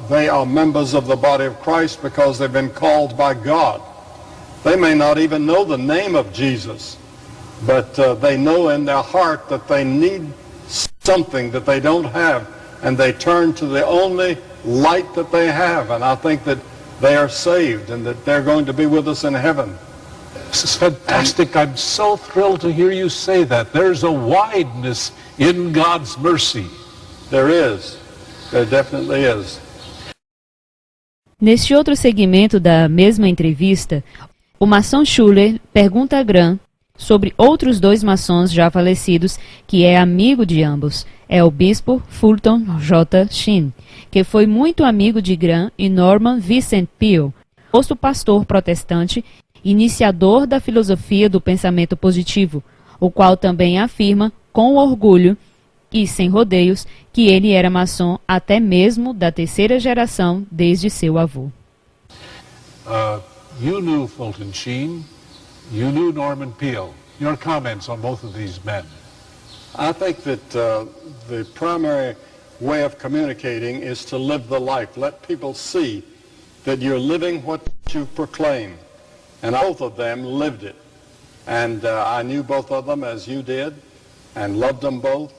They are members of the body of Christ because they've been called by God. They may not even know the name of Jesus, but they know in their heart that they need something that they don't have, and they turn to the only light that they have. And I think that they are saved and that they're going to be with us in heaven. This is fantastic. I'm so thrilled to hear you say that. There's a wideness in God's mercy. There is. There definitely is. Neste outro segmento da mesma entrevista, o maçom Schuller pergunta a Graham sobre outros dois maçons já falecidos, que é amigo de ambos. É o bispo Fulton J. Sheen, que foi muito amigo de Graham, e Norman Vincent Peale, posto pastor protestante, iniciador da filosofia do pensamento positivo, o qual também afirma, com orgulho e sem rodeios, que ele era maçom até mesmo da terceira geração desde seu avô. You knew Fulton Sheen. You knew Norman Peale. Your comments on both of these men? I think that the primary way of communicating is to live the life. Let people see that you're living what you proclaim. And both of them lived it. And I knew both of them as you did and loved them both.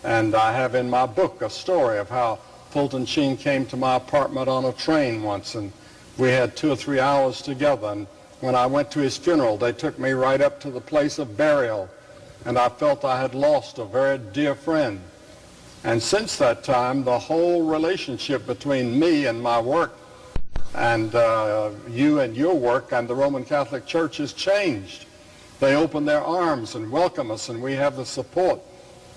And I have in my book a story of how Fulton Sheen came to my apartment on a train once, and we had 2 or 3 hours together. And when I went to his funeral, they took me right up to the place of burial, and I felt I had lost a very dear friend. And since that time, the whole relationship between me and my work and you and your work and the Roman Catholic Church has changed. They open their arms and welcome us, and we have the support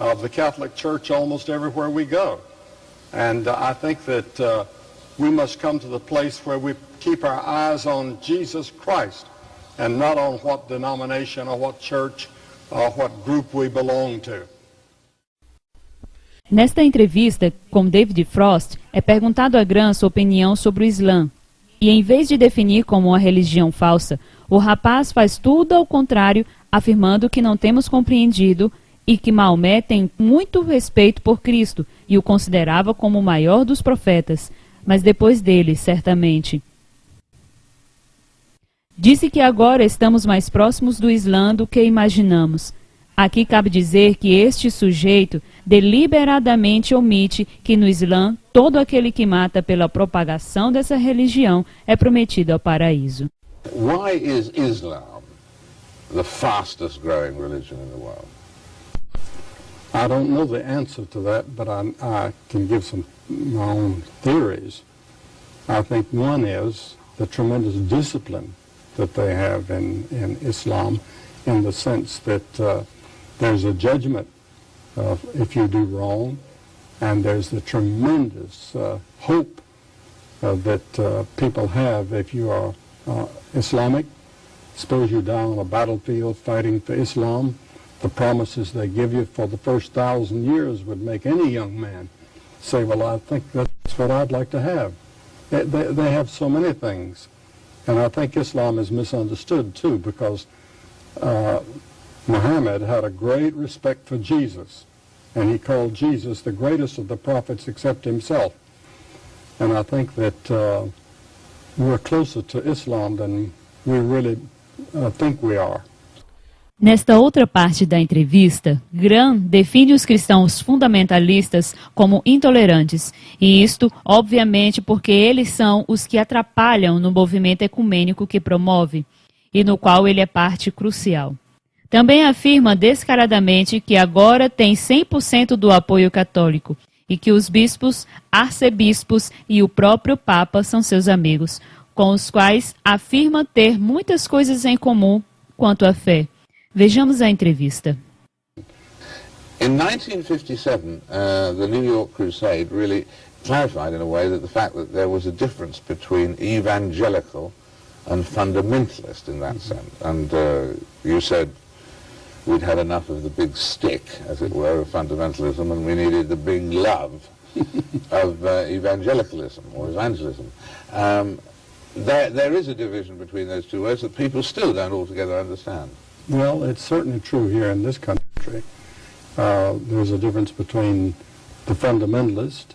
of the Catholic Church almost everywhere we go. And I think that we must come to the place where we keep our eyes on Jesus Christ and not on what denomination or what church or what group we belong to. Nesta entrevista com David Frost, é perguntado a Graham sua opinião sobre o Islã. E em vez de definir como uma religião falsa, o rapaz faz tudo ao contrário, afirmando que não temos compreendido e que Maomé tem muito respeito por Cristo e o considerava como o maior dos profetas, mas depois dele, certamente. Disse que agora estamos mais próximos do Islã do que imaginamos. Aqui cabe dizer que este sujeito deliberadamente omite que no Islã todo aquele que mata pela propagação dessa religião é prometido ao paraíso. Why is Islam the fastest growing religion in the world? I don't know the answer to that, but I can give some my own theories. I think one is the tremendous discipline that they have in Islam, in the sense that there's a judgment if you do wrong, and there's the tremendous hope that people have if you are Islamic. Suppose you die on a battlefield fighting for Islam. The promises they give you for the first 1,000 years would make any young man say, well, I think that's what I'd like to have. They have so many things. And I think Islam is misunderstood, too, because Muhammad had a great respect for Jesus, and he called Jesus the greatest of the prophets except himself. And I think that we're closer to Islam than we really think we are. Nesta outra parte da entrevista, Graham define os cristãos fundamentalistas como intolerantes, e isto, obviamente, porque eles são os que atrapalham no movimento ecumênico que promove, e no qual ele é parte crucial. Também afirma descaradamente que agora tem 100% do apoio católico, e que os bispos, arcebispos e o próprio Papa são seus amigos, com os quais afirma ter muitas coisas em comum quanto à fé. Vejamos a entrevista. In 1957, the New York Crusade really clarified in a way that the fact that there was a difference between evangelical and fundamentalist in that sense. And you said we'd had enough of the big stick, as it were, of fundamentalism, and we needed the big love of evangelicalism or evangelism. There is a division between those two words that people still don't altogether understand. Well, it's certainly true here in this country. There's a difference between the fundamentalist,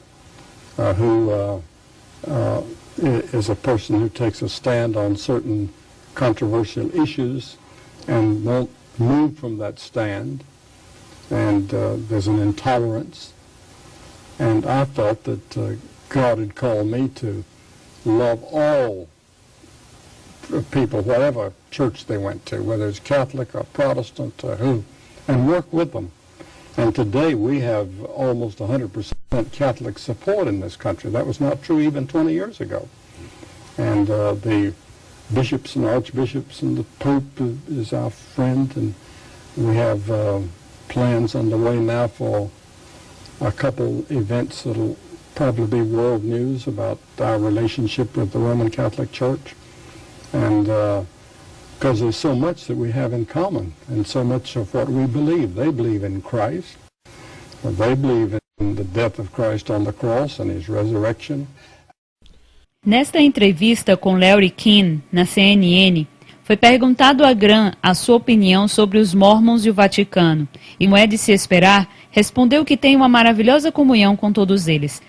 who is a person who takes a stand on certain controversial issues and won't move from that stand, and there's an intolerance. And I thought that God had called me to love all people, whatever church they went to, whether it's Catholic or Protestant or who, and work with them. And today we have almost 100% Catholic support in this country. That was not true even 20 years ago. And the bishops and archbishops and the Pope is our friend, and we have plans underway now for a couple events that'll probably be world news about our relationship with the Roman Catholic Church. And because there's so much that we have in common, and so much of what we believe. They believe in Christ. They believe in the death of Christ on the cross and his resurrection. Nesta entrevista com Larry King, na CNN, foi perguntado a Graham a sua opinião sobre os Mormons e o Vaticano. E, como é de se esperar, respondeu que tem uma maravilhosa comunhão com todos eles.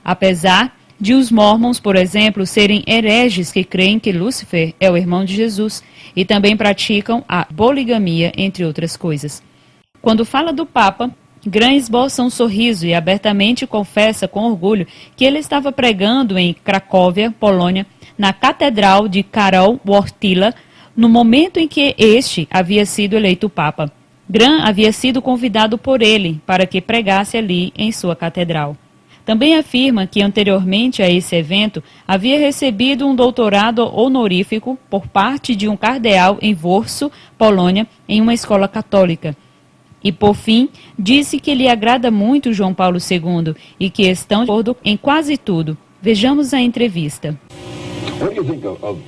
Apesar de os Mormons, por exemplo, serem hereges que creem que Lúcifer é o irmão de Jesus e também praticam a poligamia, entre outras coisas. Quando fala do Papa, Graham esboça um sorriso e abertamente confessa com orgulho que ele estava pregando em Cracóvia, Polônia, na Catedral de Karol Wojtyła, no momento em que este havia sido eleito Papa. Graham havia sido convidado por ele para que pregasse ali em sua catedral. Também afirma que anteriormente a esse evento havia recebido um doutorado honorífico por parte de um cardeal em Warsaw, Polônia, em uma escola católica. E, por fim, disse que lhe agrada muito João Paulo II e que estão de acordo em quase tudo. Vejamos a entrevista. What do you think of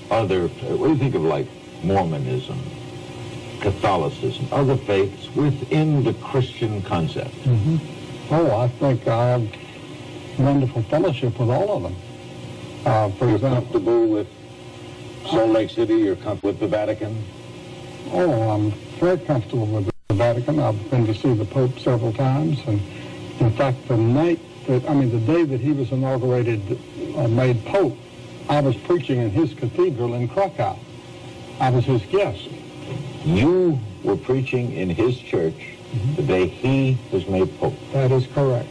what do you think of like Mormonism, Catholicism, other faiths within the Christian concept? Mm-hmm. Oh, I think I have wonderful fellowship with all of them. For You're example, comfortable with Salt Lake City? You're comfortable with the Vatican? oh, I'm very comfortable with the Vatican. I've been to see the Pope several times, and in fact, the day that he was inaugurated, made Pope, I was preaching in his cathedral in Krakow. I was his guest. You were preaching in his church the day he was made Pope. That is correct.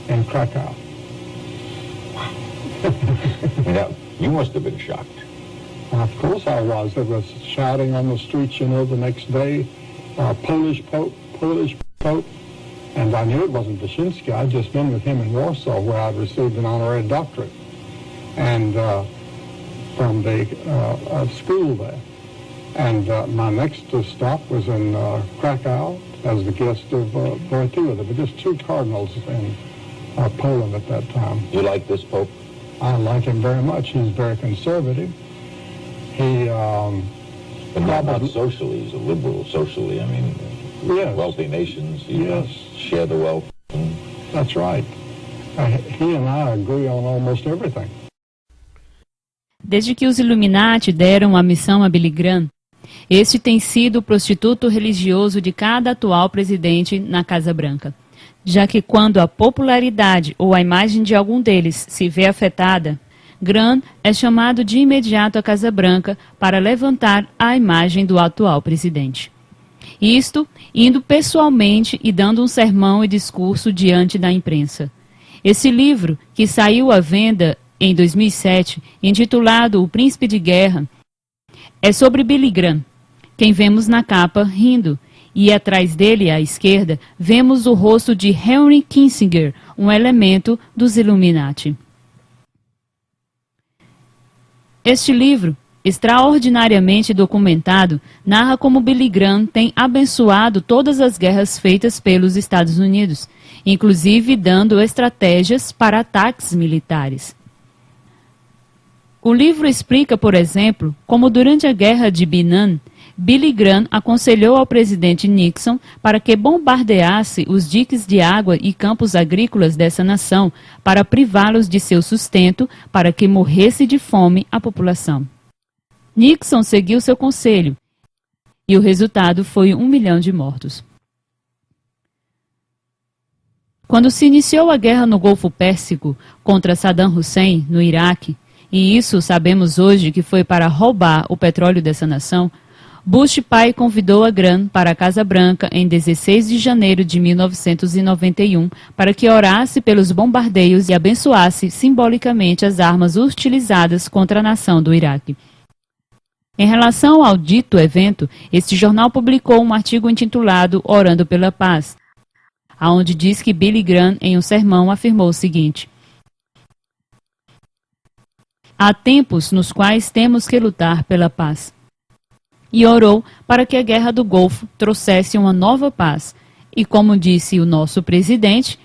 In Krakow. Now, you must have been shocked. Of course I was. There was shouting on the streets, the next day, Polish Pope. And I knew it wasn't Wyszynski. I'd just been with him in Warsaw, where I'd received an honorary doctorate. And from the school there. And my next stop was in Krakow as the guest of Wojtyła. There were just two cardinals in Poland at that time. You like this Pope? I like him very much. He's very conservative. He But not socially. He's a liberal socially. I mean, yes. wealthy nations, you Yes. share the wealth. That's right. He and I agree on almost everything. Desde que os Illuminati deram a missão a Billy Graham, este tem sido o prostituto religioso de cada atual presidente na Casa Branca, já que quando a popularidade ou a imagem de algum deles se vê afetada, Graham é chamado de imediato à Casa Branca para levantar a imagem do atual presidente. Isto indo pessoalmente e dando um sermão e discurso diante da imprensa. Esse livro, que saiu à venda em 2007, intitulado O Príncipe de Guerra, é sobre Billy Graham, quem vemos na capa rindo, e atrás dele, à esquerda, vemos o rosto de Henry Kissinger, um elemento dos Illuminati. Este livro extraordinariamente documentado, narra como Billy Graham tem abençoado todas as guerras feitas pelos Estados Unidos, inclusive dando estratégias para ataques militares. O livro explica, por exemplo, como durante a Guerra de Vietnã, Billy Graham aconselhou ao presidente Nixon para que bombardeasse os diques de água e campos agrícolas dessa nação para privá-los de seu sustento, para que morresse de fome a população. Nixon seguiu seu conselho e o resultado foi 1 milhão de mortos. Quando se iniciou a guerra no Golfo Pérsico contra Saddam Hussein, no Iraque, e isso sabemos hoje que foi para roubar o petróleo dessa nação, Bush pai convidou a Graham para a Casa Branca em 16 de janeiro de 1991 para que orasse pelos bombardeios e abençoasse simbolicamente as armas utilizadas contra a nação do Iraque. Em relação ao dito evento, este jornal publicou um artigo intitulado Orando pela Paz, aonde diz que Billy Graham, em um sermão, afirmou o seguinte: há tempos nos quais temos que lutar pela paz. E orou para que a Guerra do Golfo trouxesse uma nova paz e, como disse o nosso presidente,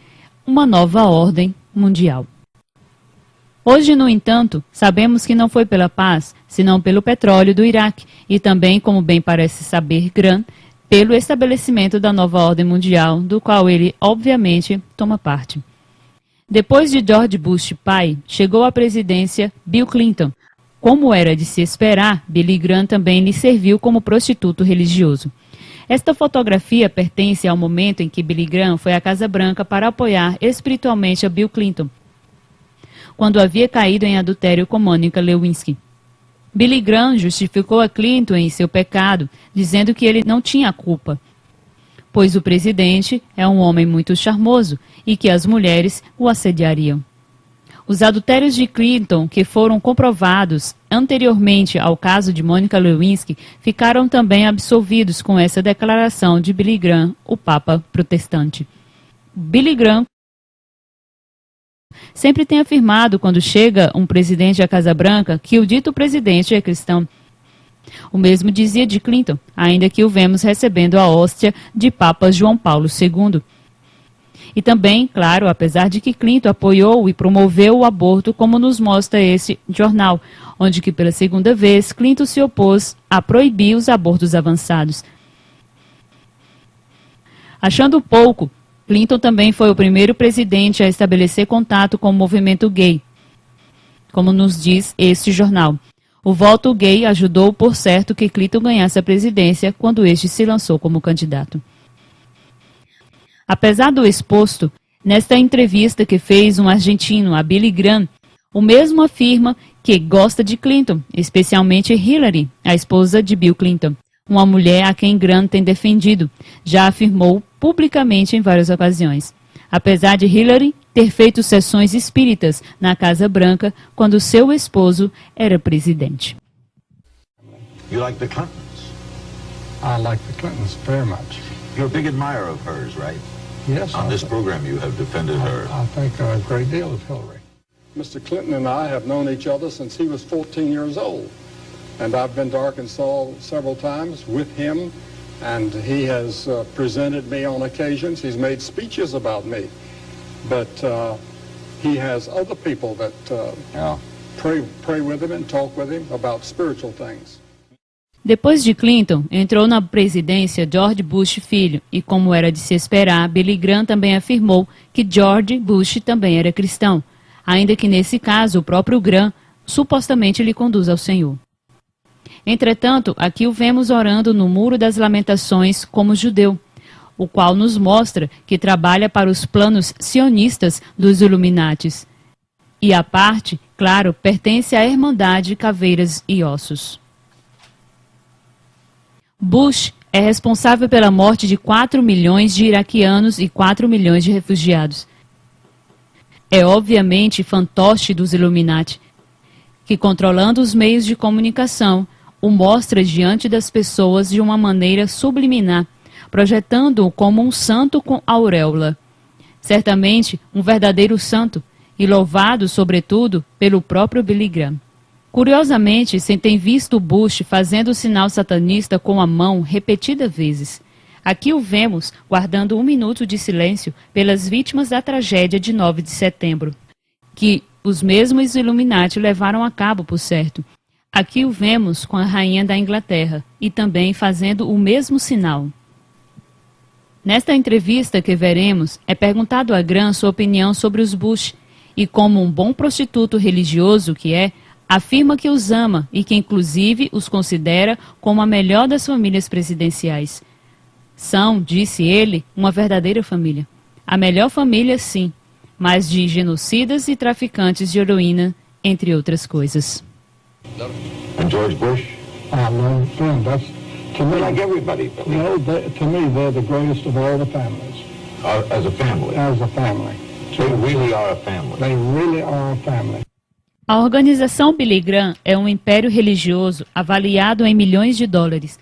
uma nova ordem mundial. Hoje, no entanto, sabemos que não foi pela paz, senão pelo petróleo do Iraque e também, como bem parece saber Graham, pelo estabelecimento da nova ordem mundial, do qual ele, obviamente, toma parte. Depois de George Bush pai, chegou à presidência Bill Clinton. Como era de se esperar, Billy Graham também lhe serviu como prostituto religioso. Esta fotografia pertence ao momento em que Billy Graham foi à Casa Branca para apoiar espiritualmente a Bill Clinton, quando havia caído em adultério com Monica Lewinsky. Billy Graham justificou a Clinton em seu pecado, dizendo que ele não tinha culpa, pois o presidente é um homem muito charmoso e que as mulheres o assediariam. Os adultérios de Clinton, que foram comprovados anteriormente ao caso de Monica Lewinsky, ficaram também absolvidos com essa declaração de Billy Graham, o Papa protestante. Billy Graham sempre tem afirmado, quando chega um presidente à Casa Branca, que o dito presidente é cristão. O mesmo dizia de Clinton, ainda que o vemos recebendo a hóstia de Papa João Paulo II. E também, claro, apesar de que Clinton apoiou e promoveu o aborto, como nos mostra esse jornal, onde que pela segunda vez Clinton se opôs a proibir os abortos avançados. Achando pouco, Clinton também foi o primeiro presidente a estabelecer contato com o movimento gay, como nos diz este jornal. O voto gay ajudou, por certo, que Clinton ganhasse a presidência quando este se lançou como candidato. Apesar do exposto, nesta entrevista que fez um argentino a Billy Graham, o mesmo afirma que gosta de Clinton, especialmente Hillary, a esposa de Bill Clinton, uma mulher a quem Graham tem defendido, já afirmou publicamente em várias ocasiões. Apesar de Hillary ter feito sessões espíritas na Casa Branca quando seu esposo era presidente. You like the Clintons? I like the Clintons very much. You're a big admirer of hers, right? Yes, On this program you have defended her. I think a great deal of Hillary. Mr. Clinton and I have known each other since he was 14 years old. And I've been to Arkansas several times with him, and he has presented me on occasions. He's made speeches about me. But he has other people that pray with him and talk with him about spiritual things. Depois de Clinton, entrou na presidência George Bush filho, e como era de se esperar, Billy Graham também afirmou que George Bush também era cristão, ainda que nesse caso o próprio Graham supostamente lhe conduz ao Senhor. Entretanto, aqui o vemos orando no Muro das Lamentações como judeu, o qual nos mostra que trabalha para os planos sionistas dos Illuminatis. E a parte, claro, pertence à Irmandade Caveiras e Ossos. Bush é responsável pela morte de 4 milhões de iraquianos e 4 milhões de refugiados. É obviamente fantoche dos Illuminati, que controlando os meios de comunicação, o mostra diante das pessoas de uma maneira subliminar, projetando-o como um santo com auréola. Certamente um verdadeiro santo, e louvado sobretudo pelo próprio Billy Graham. Curiosamente, se tem visto Bush fazendo o sinal satanista com a mão repetidas vezes. Aqui o vemos guardando 1 minuto de silêncio pelas vítimas da tragédia de 9 de setembro, que os mesmos Illuminati levaram a cabo, por certo. Aqui o vemos com a rainha da Inglaterra e também fazendo o mesmo sinal. Nesta entrevista que veremos, é perguntado a Graham sua opinião sobre os Bush e, como um bom prostituto religioso que é, afirma que os ama e que inclusive os considera como a melhor das famílias presidenciais. São, disse ele, uma verdadeira família. A melhor família, sim, mas de genocidas e traficantes de heroína, entre outras coisas. And George Bush? My friend, that's, to me, Like everybody, Billy. no, to me, they're the greatest of all the families, As a family. as a family. They really are a family. They really are a family. A organização Billy Graham é um império religioso avaliado em milhões de dólares,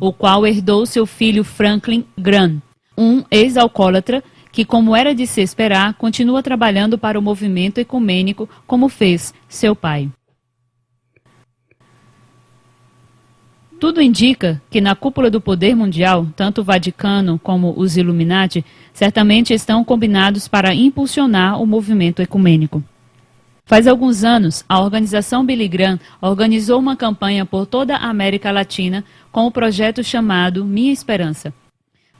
o qual herdou seu filho Franklin Graham, um ex-alcoólatra que, como era de se esperar, continua trabalhando para o movimento ecumênico como fez seu pai. Tudo indica que na cúpula do poder mundial, tanto o Vaticano como os Illuminati certamente estão combinados para impulsionar o movimento ecumênico. Faz alguns anos, a organização Billy Graham organizou uma campanha por toda a América Latina com o projeto chamado Minha Esperança.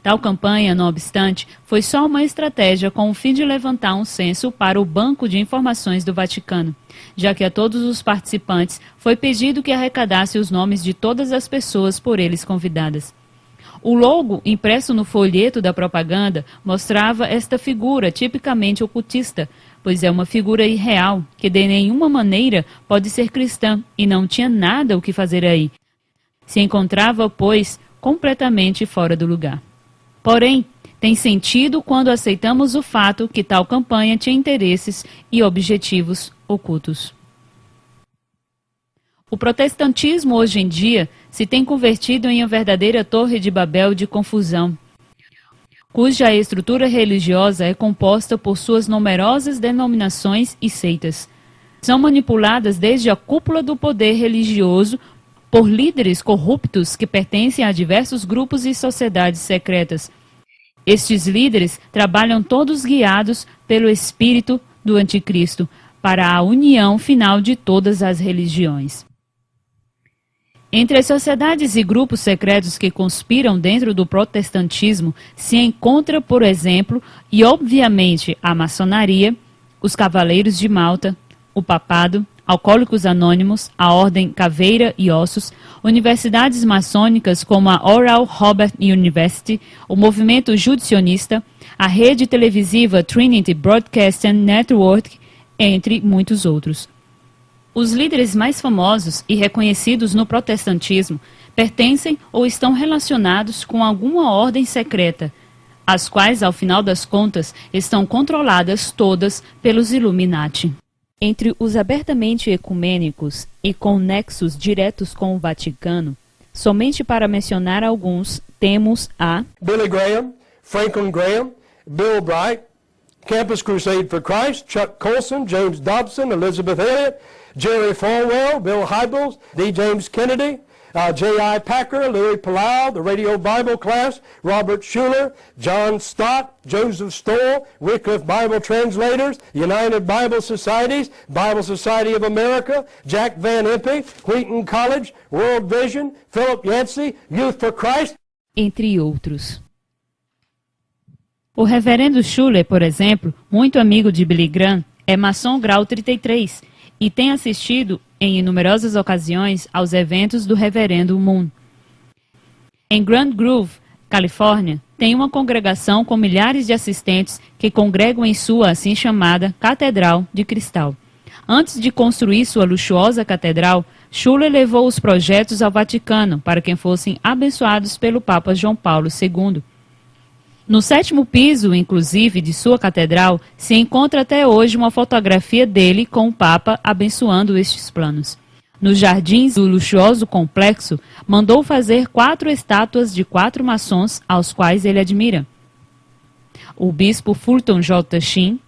Tal campanha, não obstante, foi só uma estratégia com o fim de levantar um censo para o Banco de Informações do Vaticano, já que a todos os participantes foi pedido que arrecadasse os nomes de todas as pessoas por eles convidadas. O logo, impresso no folheto da propaganda, mostrava esta figura tipicamente ocultista, pois é uma figura irreal, que de nenhuma maneira pode ser cristã e não tinha nada o que fazer aí. Se encontrava, pois, completamente fora do lugar. Porém, tem sentido quando aceitamos o fato que tal campanha tinha interesses e objetivos ocultos. O protestantismo hoje em dia se tem convertido em uma verdadeira torre de Babel de confusão, cuja estrutura religiosa é composta por suas numerosas denominações e seitas. São manipuladas desde a cúpula do poder religioso por líderes corruptos que pertencem a diversos grupos e sociedades secretas. Estes líderes trabalham todos guiados pelo espírito do anticristo para a união final de todas as religiões. Entre as sociedades e grupos secretos que conspiram dentro do protestantismo se encontra, por exemplo, e obviamente a maçonaria, os Cavaleiros de Malta, o Papado, Alcoólicos Anônimos, a Ordem Caveira e Ossos, universidades maçônicas como a Oral Roberts University, o movimento judicionista, a rede televisiva Trinity Broadcasting Network, entre muitos outros. Os líderes mais famosos e reconhecidos no protestantismo pertencem ou estão relacionados com alguma ordem secreta, as quais, ao final das contas, estão controladas todas pelos Illuminati. Entre os abertamente ecumênicos e com nexos diretos com o Vaticano, somente para mencionar alguns, temos a Billy Graham, Franklin Graham, Bill Bright, Campus Crusade for Christ, Chuck Colson, James Dobson, Elizabeth Elliot, Jerry Falwell, Bill Hybels, D. James Kennedy, J.I. Packer, Louis Palau, the Radio Bible Class, Robert Schuller, John Stott, Joseph Stoll, Wycliffe Bible Translators, United Bible Societies, Bible Society of America, Jack Van Impe, Wheaton College, World Vision, Philip Yancey, Youth for Christ, entre outros. O reverendo Schuller, por exemplo, muito amigo de Billy Graham, é maçom grau 33 e tem assistido em numerosas ocasiões aos eventos do reverendo Moon. Em Grand Grove, Califórnia, tem uma congregação com milhares de assistentes que congregam em sua assim chamada Catedral de Cristal. Antes de construir sua luxuosa catedral, Schuller levou os projetos ao Vaticano para que fossem abençoados pelo Papa João Paulo II. No 7º piso, inclusive, de sua catedral, se encontra até hoje uma fotografia dele com o Papa abençoando estes planos. Nos jardins do luxuoso complexo, mandou fazer 4 estátuas de 4 maçons aos quais ele admira: o bispo Fulton J. Sheen,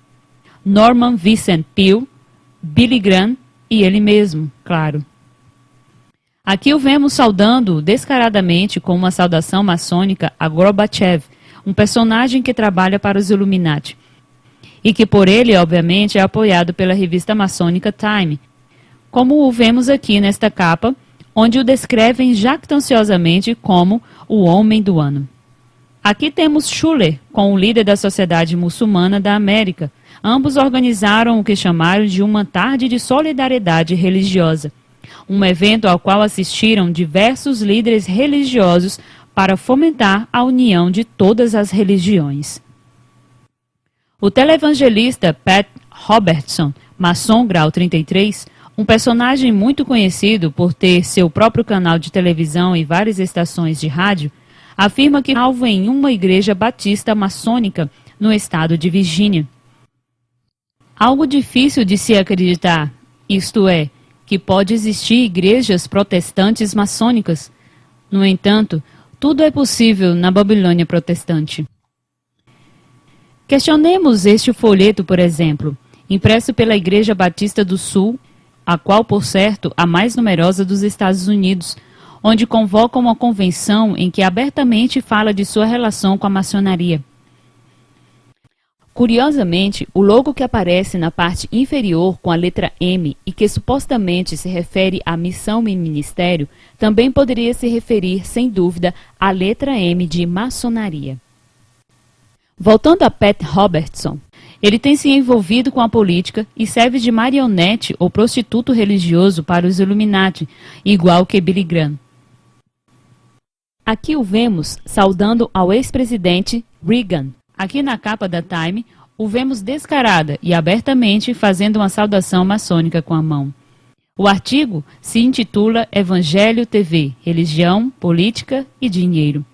Norman Vincent Peale, Billy Graham e ele mesmo, claro. Aqui o vemos saudando descaradamente com uma saudação maçônica a Gorbachev, um personagem que trabalha para os Illuminati, e que por ele, obviamente, é apoiado pela revista maçônica Time, como o vemos aqui nesta capa, onde o descrevem jactanciosamente como o Homem do Ano. Aqui temos Schuller, com o líder da Sociedade Muçulmana da América. Ambos organizaram o que chamaram de uma tarde de solidariedade religiosa, um evento ao qual assistiram diversos líderes religiosos para fomentar a união de todas as religiões. O televangelista Pat Robertson, maçom grau 33, um personagem muito conhecido por ter seu próprio canal de televisão e várias estações de rádio, afirma que alvo em uma igreja batista maçônica no estado de Virgínia. Algo difícil de se acreditar, isto é, que pode existir igrejas protestantes maçônicas. No entanto, tudo é possível na Babilônia protestante. Questionemos este folheto, por exemplo, impresso pela Igreja Batista do Sul, a qual, por certo, a mais numerosa dos Estados Unidos, onde convoca uma convenção em que abertamente fala de sua relação com a maçonaria. Curiosamente, o logo que aparece na parte inferior com a letra M e que supostamente se refere à missão e ministério, também poderia se referir, sem dúvida, à letra M de maçonaria. Voltando a Pat Robertson, ele tem se envolvido com a política e serve de marionete ou prostituto religioso para os Illuminati, igual que Billy Graham. Aqui o vemos saudando ao ex-presidente Reagan. Aqui na capa da Time, o vemos descarada e abertamente fazendo uma saudação maçônica com a mão. O artigo se intitula Evangelho TV, Religião, Política e Dinheiro.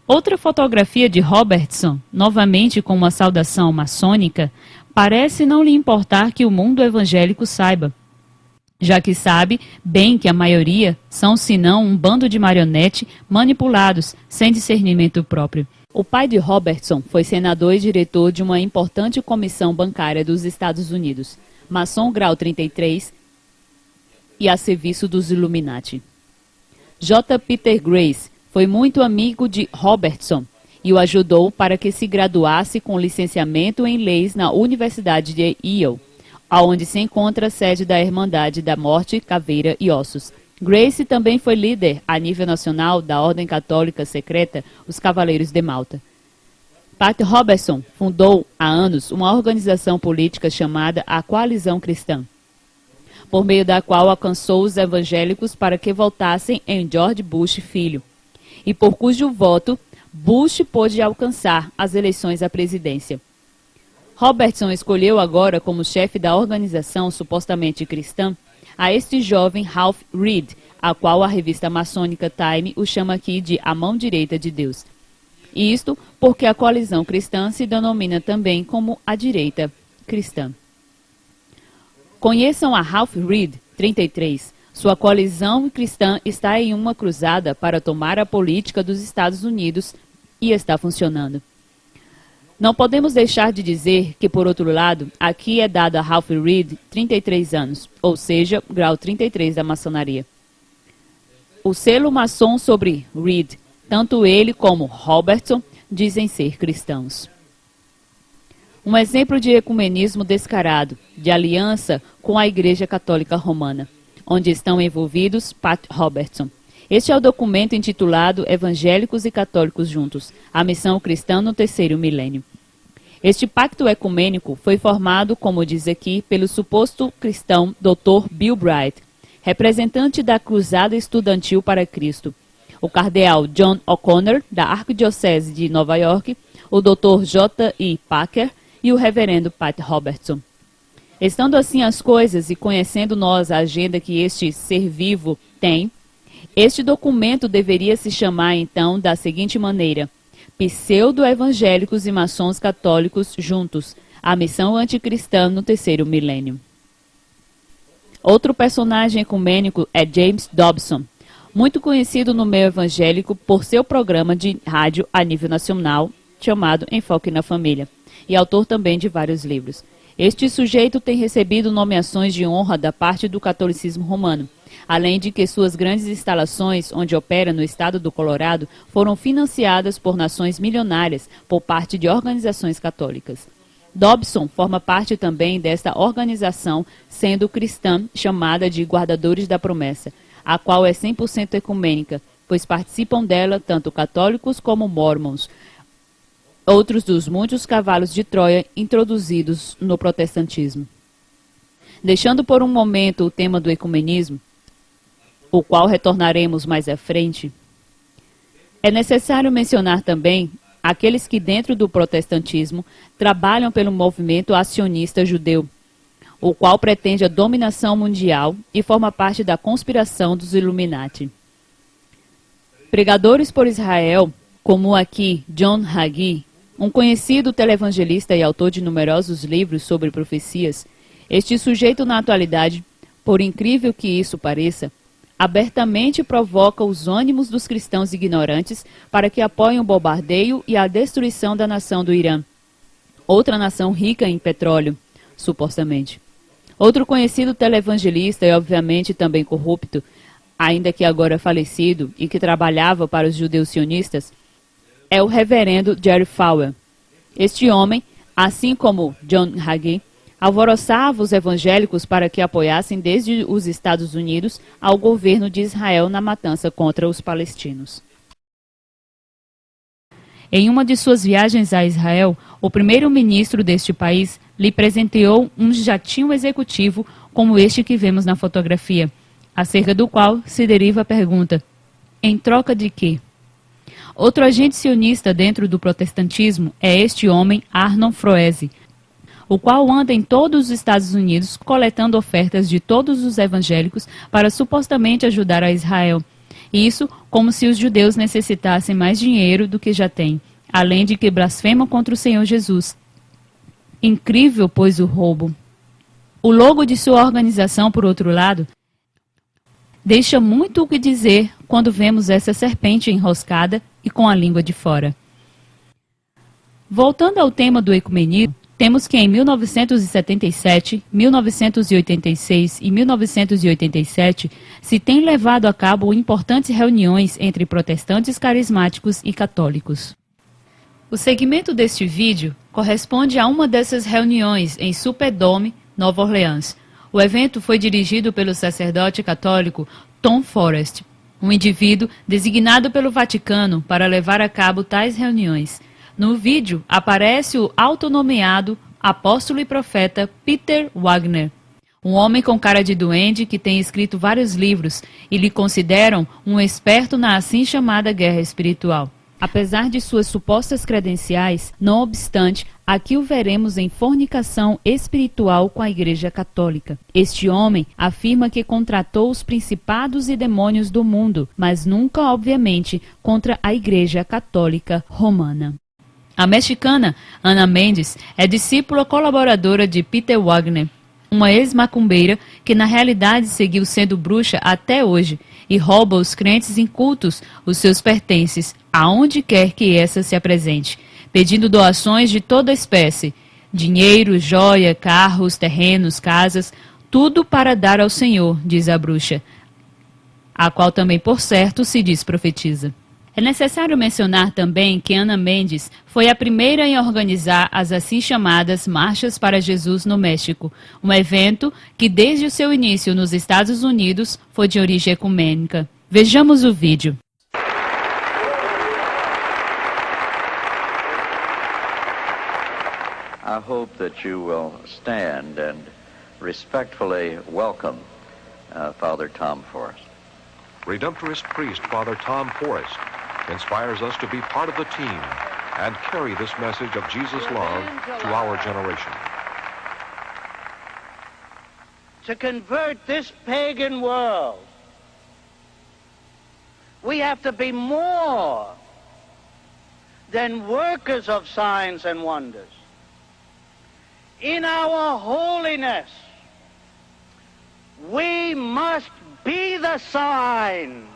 Outra fotografia de Robertson, novamente com uma saudação maçônica, parece não lhe importar que o mundo evangélico saiba, já que sabe bem que a maioria são senão um bando de marionete manipulados, sem discernimento próprio. O pai de Robertson foi senador e diretor de uma importante comissão bancária dos Estados Unidos, maçom grau 33 e a serviço dos Illuminati. J. Peter Grace foi muito amigo de Robertson e o ajudou para que se graduasse com licenciamento em leis na Universidade de Yale, aonde se encontra a sede da Irmandade da Morte, Caveira e Ossos. Grace também foi líder a nível nacional da Ordem Católica Secreta, os Cavaleiros de Malta. Pat Robertson fundou há anos uma organização política chamada a Coalizão Cristã, por meio da qual alcançou os evangélicos para que votassem em George Bush Filho, e por cujo voto Bush pôde alcançar as eleições à presidência. Robertson escolheu agora como chefe da organização supostamente cristã a este jovem Ralph Reed, a qual a revista maçônica Time o chama aqui de a mão direita de Deus. Isto porque a coalizão cristã se denomina também como a direita cristã. Conheçam a Ralph Reed, 33. Sua coalizão cristã está em uma cruzada para tomar a política dos Estados Unidos e está funcionando. Não podemos deixar de dizer que, por outro lado, aqui é dado a Ralph Reed 33 anos, ou seja, grau 33 da maçonaria. O selo maçom sobre Reed, tanto ele como Robertson dizem ser cristãos. Um exemplo de ecumenismo descarado, de aliança com a Igreja Católica Romana, onde estão envolvidos Pat Robertson. Este é o documento intitulado Evangélicos e Católicos Juntos, a missão cristã no terceiro milênio. Este pacto ecumênico foi formado, como diz aqui, pelo suposto cristão Dr. Bill Bright, representante da Cruzada Estudantil para Cristo, o cardeal John O'Connor, da Arquidiocese de Nova York, o Dr. J. E. Packer e o reverendo Pat Robertson. Estando assim as coisas e conhecendo nós a agenda que este ser vivo tem, este documento deveria se chamar então da seguinte maneira: Pseudo-evangélicos e maçons católicos juntos, a missão anticristã no terceiro milênio. Outro personagem ecumênico é James Dobson, muito conhecido no meio evangélico por seu programa de rádio a nível nacional, chamado Enfoque na Família, e autor também de vários livros. Este sujeito tem recebido nomeações de honra da parte do catolicismo romano, além de que suas grandes instalações, onde opera no estado do Colorado, foram financiadas por nações milionárias por parte de organizações católicas. Dobson forma parte também desta organização, sendo cristã, chamada de Guardadores da Promessa, a qual é 100% ecumênica, pois participam dela tanto católicos como mórmons, outros dos muitos cavalos de Troia introduzidos no protestantismo. Deixando por um momento o tema do ecumenismo, o qual retornaremos mais à frente, é necessário mencionar também aqueles que dentro do protestantismo trabalham pelo movimento acionista judeu, o qual pretende a dominação mundial e forma parte da conspiração dos Illuminati. Pregadores por Israel, como aqui John Hagee, um conhecido televangelista e autor de numerosos livros sobre profecias, este sujeito na atualidade, por incrível que isso pareça, abertamente provoca os ânimos dos cristãos ignorantes para que apoiem o bombardeio e a destruição da nação do Irã, outra nação rica em petróleo, supostamente. Outro conhecido televangelista e obviamente também corrupto, ainda que agora falecido e que trabalhava para os judeus sionistas, é o reverendo Jerry Falwell. Este homem, assim como John Hagee, alvoroçava os evangélicos para que apoiassem desde os Estados Unidos ao governo de Israel na matança contra os palestinos. Em uma de suas viagens a Israel, o primeiro-ministro deste país lhe presenteou um jatinho executivo como este que vemos na fotografia, acerca do qual se deriva a pergunta: em troca de quê? Outro agente sionista dentro do protestantismo é este homem, Arnon Froese, o qual anda em todos os Estados Unidos coletando ofertas de todos os evangélicos para supostamente ajudar a Israel. Isso como se os judeus necessitassem mais dinheiro do que já têm, além de que blasfemam contra o Senhor Jesus. Incrível, pois, o roubo. O logo de sua organização, por outro lado, deixa muito o que dizer quando vemos essa serpente enroscada e com a língua de fora. Voltando ao tema do ecumenismo, temos que em 1977, 1986 e 1987 se tem levado a cabo importantes reuniões entre protestantes carismáticos e católicos. O segmento deste vídeo corresponde a uma dessas reuniões em Superdome, Nova Orleans. O evento foi dirigido pelo sacerdote católico Tom Forrest, um indivíduo designado pelo Vaticano para levar a cabo tais reuniões. No vídeo aparece o autonomeado apóstolo e profeta Peter Wagner, um homem com cara de duende que tem escrito vários livros e lhe consideram um experto na assim chamada guerra espiritual. Apesar de suas supostas credenciais, não obstante, aqui o veremos em fornicação espiritual com a Igreja Católica. Este homem afirma que contratou os principados e demônios do mundo, mas nunca, obviamente, contra a Igreja Católica Romana. A mexicana Ana Mendes é discípula colaboradora de Peter Wagner, uma ex-macumbeira que na realidade seguiu sendo bruxa até hoje e rouba os crentes incultos os seus pertences, aonde quer que essa se apresente, pedindo doações de toda espécie, dinheiro, joia, carros, terrenos, casas, tudo para dar ao Senhor, diz a bruxa, a qual também, por certo, se diz profetiza. É necessário mencionar também que Ana Mendes foi a primeira em organizar as assim chamadas Marchas para Jesus no México, um evento que desde o seu início nos Estados Unidos foi de origem ecumênica. Vejamos o vídeo. I hope that you will stand and respectfully welcome Father Tom Forrest. Redemptorist priest Father Tom Forrest inspires us to be part of the team and carry this message of Jesus' love to our generation. To convert this pagan world, we have to be more than workers of signs and wonders. In our holiness, we must be the sign.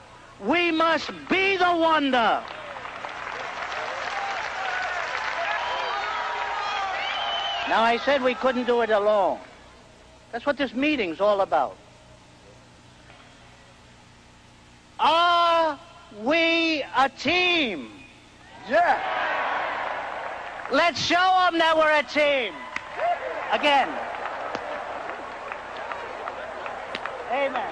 We must be the wonder. Now, I said we couldn't do it alone. That's what this meeting's all about. Are we a team? Yeah. Let's show them that we're a team. Again. Amen.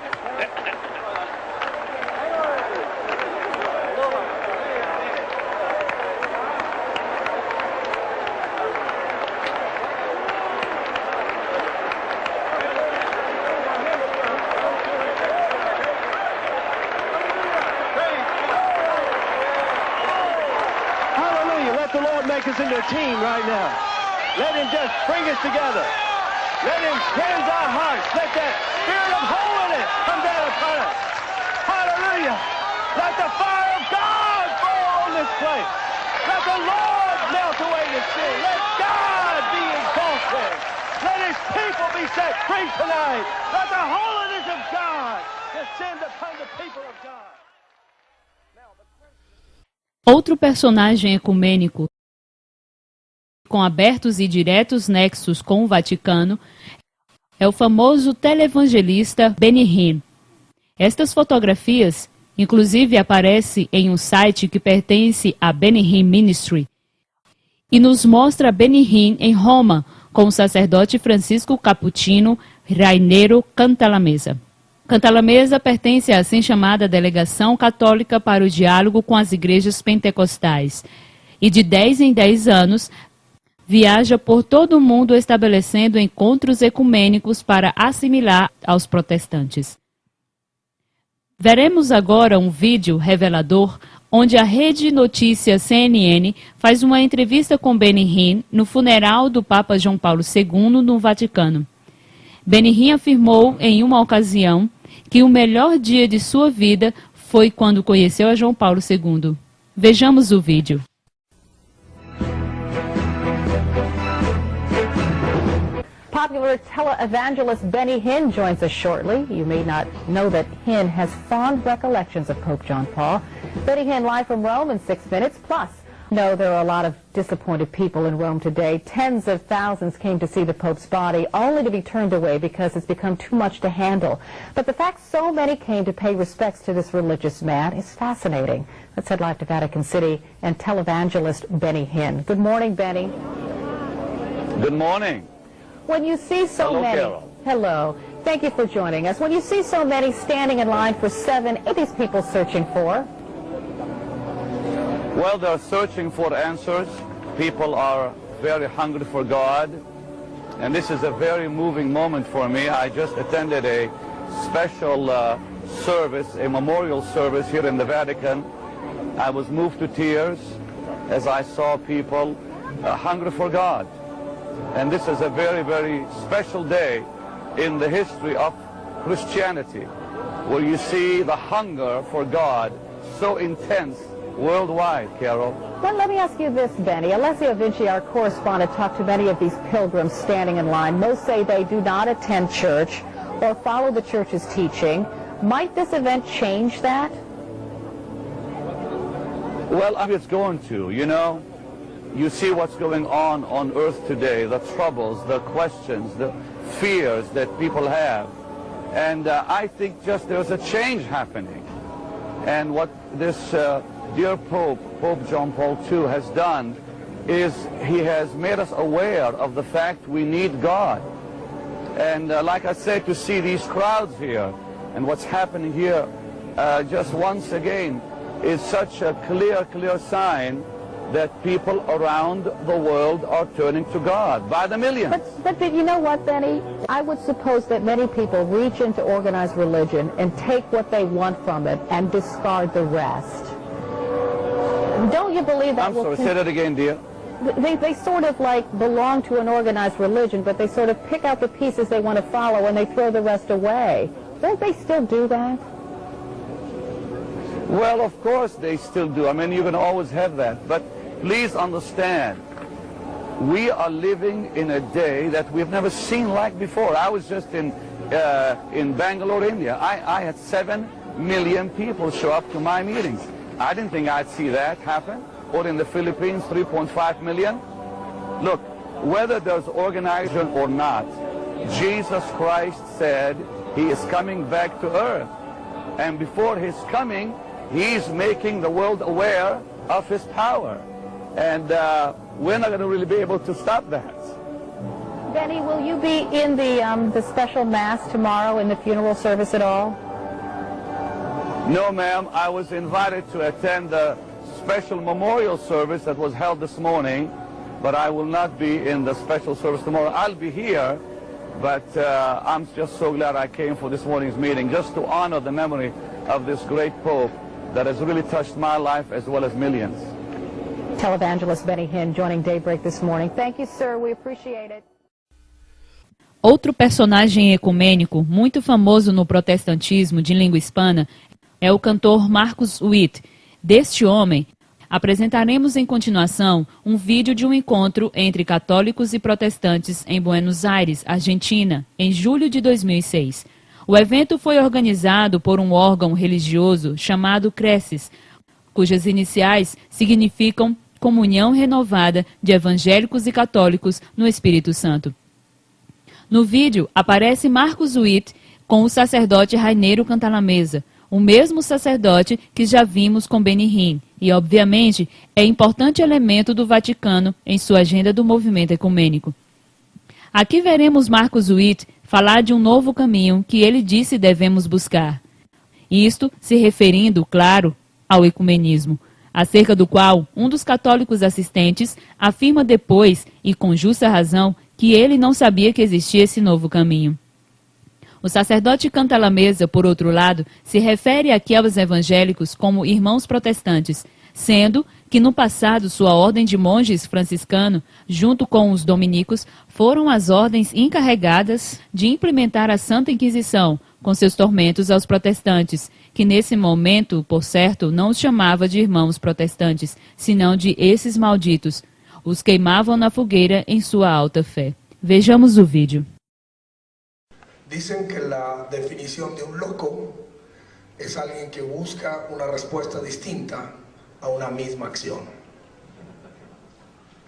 Make us into a team right now. Let him just bring us together. Let him cleanse our hearts. Let that spirit of holiness come down upon us. Hallelujah. Let the fire of God fall on this place. Let the Lord melt away the sin. Let God be exalted. Let his people be set free tonight. Let the holiness of God descend upon the people of God. Outro personagem ecumênico com abertos e diretos nexos com o Vaticano é o famoso televangelista Benny Hinn. Estas fotografias, inclusive, aparecem em um site que pertence a Benny Hinn Ministry e nos mostra Benny Hinn em Roma com o sacerdote Francisco Cappuccino Rainero Cantalamessa. Cantalamessa pertence à assim chamada Delegação Católica para o Diálogo com as Igrejas Pentecostais e de 10 em 10 anos viaja por todo o mundo estabelecendo encontros ecumênicos para assimilar aos protestantes. Veremos agora um vídeo revelador onde a rede notícias CNN faz uma entrevista com Benny Hinn no funeral do Papa João Paulo II no Vaticano. Benny Hinn afirmou em uma ocasião que o melhor dia de sua vida foi quando conheceu a João Paulo II. Vejamos o vídeo. Popular televangelist Benny Hinn joins us shortly. You may not know that Hinn has fond recollections of Pope John Paul. Benny Hinn live from Rome in 6 minutes. Plus, no, there are a lot of disappointed people in Rome today. Tens of thousands came to see the Pope's body, only to be turned away because it's become too much to handle. But the fact so many came to pay respects to this religious man is fascinating. Let's head live to Vatican City and televangelist Benny Hinn. Good morning, Benny. Good morning. When you see so many... Carol. Hello. Thank you for joining us. When you see so many standing in line for 7, what are these people searching for? Well, they're searching for answers. People are very hungry for God. And this is a very moving moment for me. I just attended a special service, a memorial service here in the Vatican. I was moved to tears as I saw people hungry for God. And this is a very, very special day in the history of Christianity, where you see the hunger for God so intense worldwide, Carol. Well, let me ask you this, Benny. Alessio Vinci, our correspondent, talked to many of these pilgrims standing in line. Most say they do not attend church or follow the church's teaching. Might this event change that? Well, it's going to, you know. You see what's going on earth today, the troubles, the questions, the fears that people have. And I think just there's a change happening. And what this dear Pope John Paul II has done is he has made us aware of the fact we need God. And like I said, to see these crowds here and what's happening here just once again is such a clear sign that people around the world are turning to God by the millions. But you know what, Benny? I would suppose that many people reach into organized religion and take what they want from it and discard the rest. Don't you believe that? I'm sorry, say that again, dear. They sort of like belong to an organized religion, but they sort of pick out the pieces they want to follow and they throw the rest away. Won't they still do that? Well, of course they still do. I mean, you can always have that. But please understand, we are living in a day that we've never seen like before. I was just in Bangalore, India. I had 7 million people show up to my meetings. I didn't think I'd see that happen. Or in the Philippines, 3.5 million. Look, whether there's organization or not, Jesus Christ said he is coming back to earth. And before his coming, he's making the world aware of his power. And we're not going to really be able to stop that. Benny, will you be in the special mass tomorrow in the funeral service at all? No, ma'am. I was invited to attend the special memorial service that was held this morning, but I will not be in the special service tomorrow. I'll be here, but I'm just so glad I came for this morning's meeting, just to honor the memory of this great Pope that has really touched my life as well as millions. Televangelist Benny Hinn joining Daybreak this morning. Thank you, sir. We appreciate it. Outro personagem ecumênico muito famoso no protestantismo de língua hispana é o cantor Marcus Witt. Deste homem, apresentaremos em continuação um vídeo de um encontro entre católicos e protestantes em Buenos Aires, Argentina, em julho de 2006. O evento foi organizado por um órgão religioso chamado Creces, cujas iniciais significam Comunhão Renovada de Evangélicos e Católicos no Espírito Santo. No vídeo, aparece Marcus Witt com o sacerdote Raineiro Cantalamessa, o mesmo sacerdote que já vimos com Benny Hinn, e, obviamente, é importante elemento do Vaticano em sua agenda do movimento ecumênico. Aqui veremos Marcus Witt falar de um novo caminho que ele disse devemos buscar. Isto se referindo, claro, ao ecumenismo, acerca do qual um dos católicos assistentes afirma depois, e com justa razão, que ele não sabia que existia esse novo caminho. O sacerdote Cantalamessa, por outro lado, se refere aqui aos evangélicos como irmãos protestantes, sendo que no passado sua ordem de monges franciscano, junto com os dominicos, foram as ordens encarregadas de implementar a Santa Inquisição, com seus tormentos aos protestantes, que nesse momento, por certo, não os chamava de irmãos protestantes, senão de esses malditos. Os queimavam na fogueira em sua alta fé. Vejamos o vídeo. Dicen que la definición de un loco es alguien que busca una respuesta distinta a una misma acción.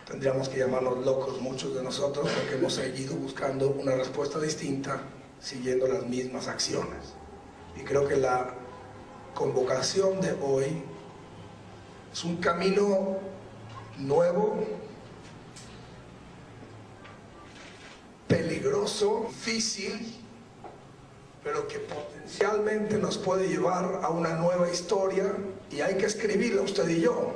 Tendríamos que llamarnos locos muchos de nosotros porque hemos seguido buscando una respuesta distinta siguiendo las mismas acciones. Y creo que la convocación de hoy es un camino nuevo, peligroso, difícil, pero que potencialmente nos puede llevar a una nueva historia y hay que escribirla usted y yo.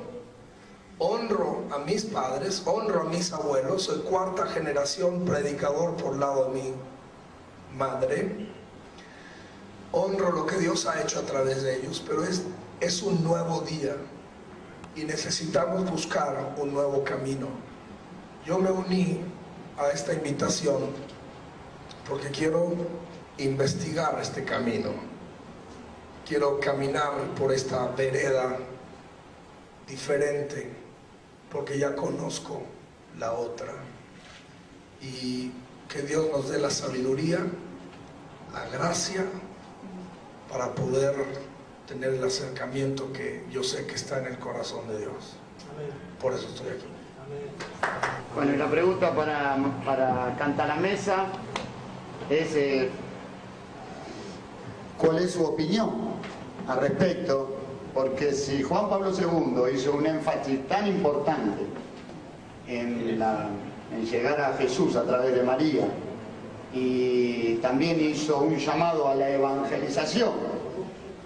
Honro a mis padres, honro a mis abuelos, soy cuarta generación predicador por lado de mi madre. Honro lo que Dios ha hecho a través de ellos, pero es un nuevo día y necesitamos buscar un nuevo camino. Yo me uní a esta invitación porque quiero investigar este camino. Quiero caminar por esta vereda diferente porque ya conozco la otra. Y que Dios nos dé la sabiduría, la gracia para poder tener el acercamiento que yo sé que está en el corazón de Dios. Por eso estoy aquí. Bueno, y la pregunta para Cantalamessa es ¿cuál es su opinión al respecto? Porque si Juan Pablo II hizo un énfasis tan importante en llegar a Jesús a través de María y también hizo un llamado a la evangelización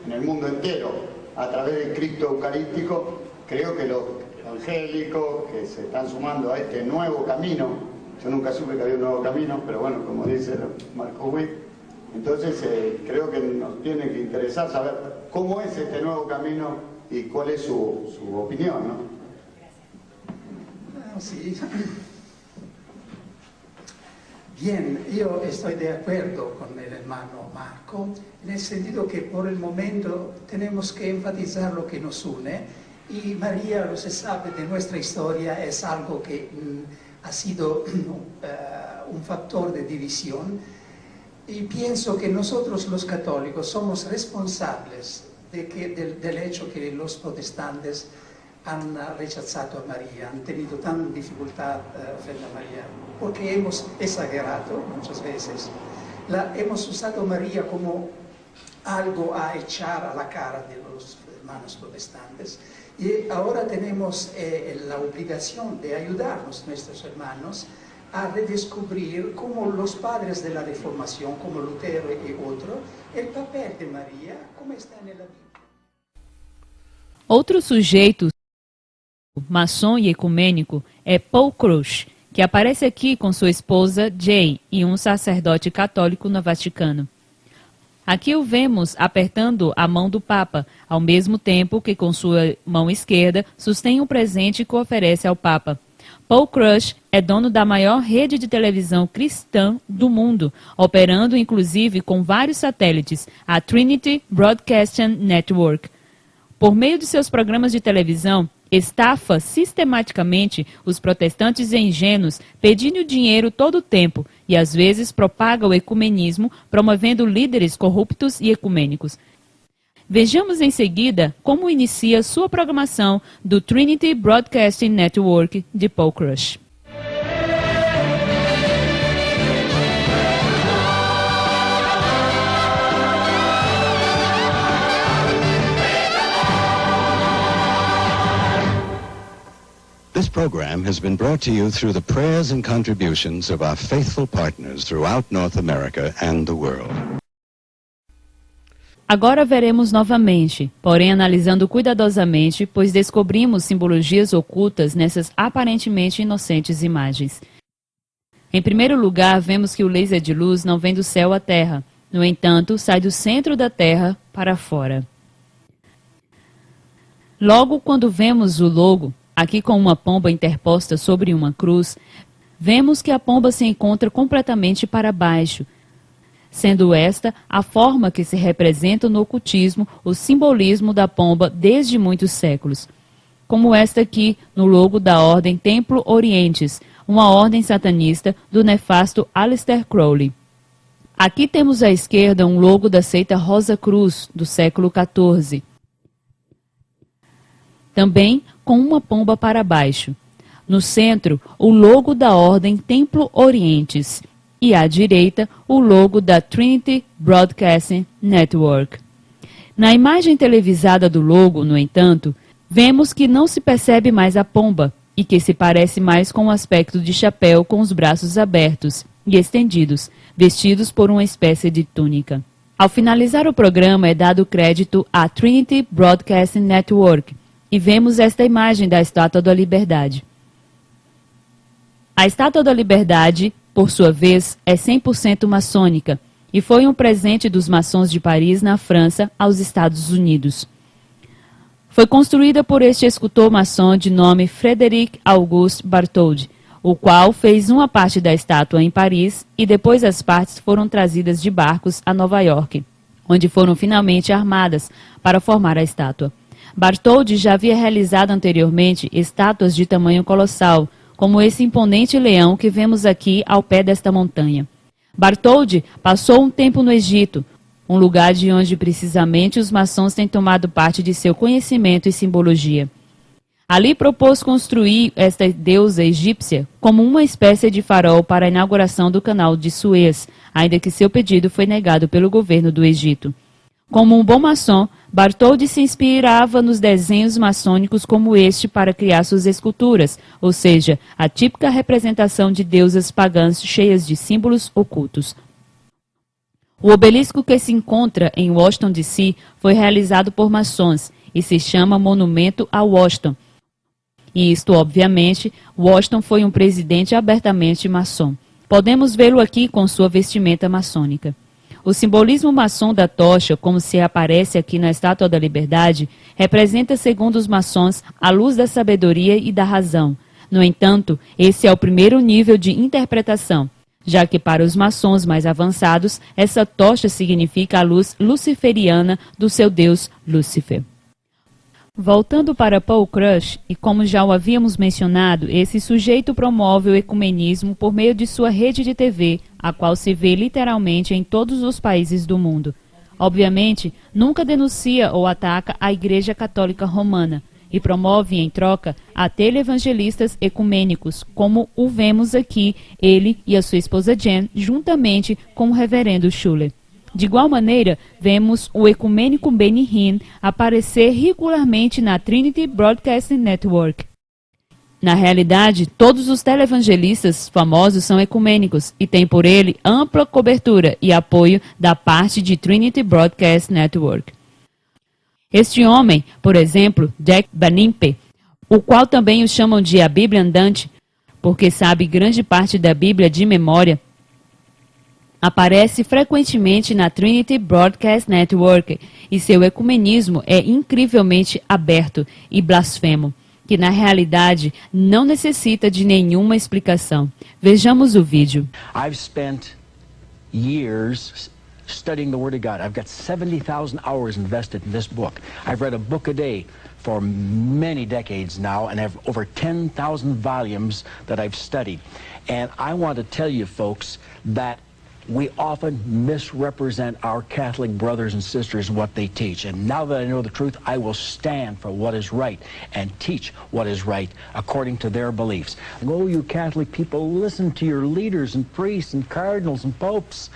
en el mundo entero a través del Cristo Eucarístico, creo que los evangélicos que se están sumando a este nuevo camino, yo nunca supe que había un nuevo camino, pero bueno, como dice Marcus Witt, entonces creo que nos tiene que interesar saber cómo es este nuevo camino y cuál es su opinión, ¿no? Sí. Bien, yo estoy de acuerdo con el hermano Marco, en el sentido que por el momento tenemos que enfatizar lo que nos une, y María, lo se sabe de nuestra historia, es algo que ha sido un factor de división, y pienso que nosotros los católicos somos responsables del hecho que los protestantes han rechazato a María, han tenido tan dificultad frente a María, porque hemos exagerado muchas veces. Hemos usado a María como algo a echar a la cara de los hermanos protestantes, y ahora tenemos la obligación de ayudar a nuestros hermanos a redescubrir, como los padres de la Reformación, como Lutero y otros, el papel de María, como está en la Biblia. Outro sujeito maçom e ecumênico é Paul Crush, que aparece aqui com sua esposa Jay e um sacerdote católico no Vaticano. Aqui o vemos apertando a mão do Papa, ao mesmo tempo que com sua mão esquerda sustém um presente que oferece ao Papa. Paul Crush é dono da maior rede de televisão cristã do mundo, operando inclusive com vários satélites, a Trinity Broadcasting Network. Por meio de seus programas de televisão, estafa sistematicamente os protestantes ingênuos, pedindo dinheiro todo o tempo, e às vezes propaga o ecumenismo, promovendo líderes corruptos e ecumênicos. Vejamos em seguida como inicia sua programação do Trinity Broadcasting Network de Paul Crush. This program has been brought to you through the prayers and contributions of our faithful partners throughout North America and the world. Agora veremos novamente, porém analisando cuidadosamente, pois descobrimos simbologias ocultas nessas aparentemente inocentes imagens. Em primeiro lugar, vemos que o laser de luz não vem do céu à terra, no entanto, sai do centro da terra para fora. Logo, quando vemos o logo, aqui com uma pomba interposta sobre uma cruz, vemos que a pomba se encontra completamente para baixo, sendo esta a forma que se representa no ocultismo o simbolismo da pomba desde muitos séculos. Como esta aqui no logo da Ordem Templo Orientis, uma ordem satanista do nefasto Aleister Crowley. Aqui temos à esquerda um logo da seita Rosa Cruz, do século XIV. Também com uma pomba para baixo. No centro, o logo da Ordem Templo Orientis e à direita, o logo da Trinity Broadcasting Network. Na imagem televisada do logo, no entanto, vemos que não se percebe mais a pomba e que se parece mais com o aspecto de chapéu com os braços abertos e estendidos, vestidos por uma espécie de túnica. Ao finalizar o programa, é dado crédito à Trinity Broadcasting Network, e vemos esta imagem da Estátua da Liberdade. A Estátua da Liberdade, por sua vez, é 100% maçônica e foi um presente dos maçons de Paris, na França, aos Estados Unidos. Foi construída por este escultor maçom de nome Frédéric Auguste Bartholdi, o qual fez uma parte da estátua em Paris e depois as partes foram trazidas de barcos a Nova York, onde foram finalmente armadas para formar a estátua. Bartholdi já havia realizado anteriormente estátuas de tamanho colossal, como esse imponente leão que vemos aqui ao pé desta montanha. Bartholdi passou um tempo no Egito, um lugar de onde precisamente os maçons têm tomado parte de seu conhecimento e simbologia. Ali propôs construir esta deusa egípcia como uma espécie de farol para a inauguração do canal de Suez, ainda que seu pedido foi negado pelo governo do Egito. Como um bom maçom, Bartholdi se inspirava nos desenhos maçônicos como este para criar suas esculturas, ou seja, a típica representação de deusas pagãs cheias de símbolos ocultos. O obelisco que se encontra em Washington, D.C., foi realizado por maçons e se chama Monumento a Washington. E isto, obviamente, Washington foi um presidente abertamente maçom. Podemos vê-lo aqui com sua vestimenta maçônica. O simbolismo maçom da tocha, como se aparece aqui na Estátua da Liberdade, representa, segundo os maçons, a luz da sabedoria e da razão. No entanto, esse é o primeiro nível de interpretação, já que para os maçons mais avançados, essa tocha significa a luz luciferiana do seu deus Lúcifer. Voltando para Paul Crush, e como já o havíamos mencionado, esse sujeito promove o ecumenismo por meio de sua rede de TV, a qual se vê literalmente em todos os países do mundo. Obviamente, nunca denuncia ou ataca a Igreja Católica Romana, e promove em troca a televangelistas ecumênicos, como o vemos aqui, ele e a sua esposa Jen, juntamente com o reverendo Schuller. De igual maneira, vemos o ecumênico Benny Hinn aparecer regularmente na Trinity Broadcasting Network. Na realidade, todos os televangelistas famosos são ecumênicos e têm por ele ampla cobertura e apoio da parte de Trinity Broadcast Network. Este homem, por exemplo, Jack Banimpe, o qual também o chamam de a Bíblia Andante, porque sabe grande parte da Bíblia de memória, aparece frequentemente na Trinity Broadcast Network e seu ecumenismo é incrivelmente aberto e blasfemo, que na realidade não necessita de nenhuma explicação. Vejamos o vídeo. I've spent years studying the Word of God. I've got 70,000 hours invested in this book. I've read a book a day for many decades now, and I have over 10,000 volumes that I've studied. And I want to tell you folks that we often misrepresent our Catholic brothers and sisters and what they teach. And now that I know the truth, I will stand for what is right and teach what is right according to their beliefs. Oh, you Catholic people, listen to your leaders and priests and cardinals and popes.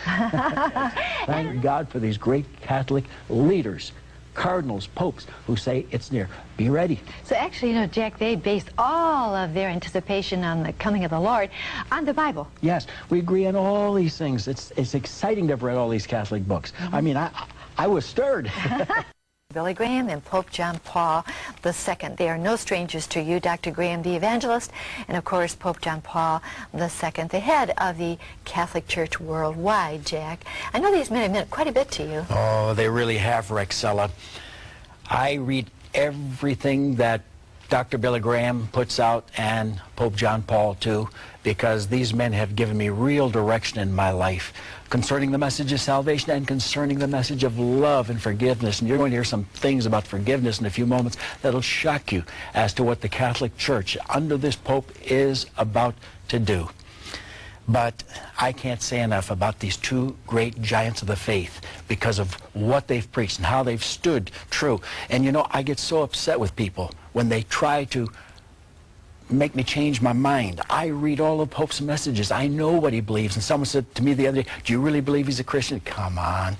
Thank God for these great Catholic leaders, cardinals, popes, who say it's near. Be ready. So actually, you know, Jack, they based all of their anticipation on the coming of the Lord on the Bible. Yes, we agree on all these things. It's exciting to have read all these Catholic books. I mean, I was stirred. Billy Graham and Pope John Paul II. They are no strangers to you, Dr. Graham, the evangelist, and of course, Pope John Paul II, the head of the Catholic Church worldwide, Jack. I know these men have meant quite a bit to you. Oh, they really have, Rexella. I read everything that Dr. Billy Graham puts out and Pope John Paul too, because these men have given me real direction in my life concerning the message of salvation and concerning the message of love and forgiveness. And you're going to hear some things about forgiveness in a few moments that'll shock you as to what the Catholic Church under this Pope is about to do. But I can't say enough about these two great giants of the faith because of what they've preached and how they've stood true. And you know, I get so upset with people when they try to make me change my mind. I read all of Pope's messages. I know what he believes. And someone said to me the other day, do you really believe he's a Christian? Come on.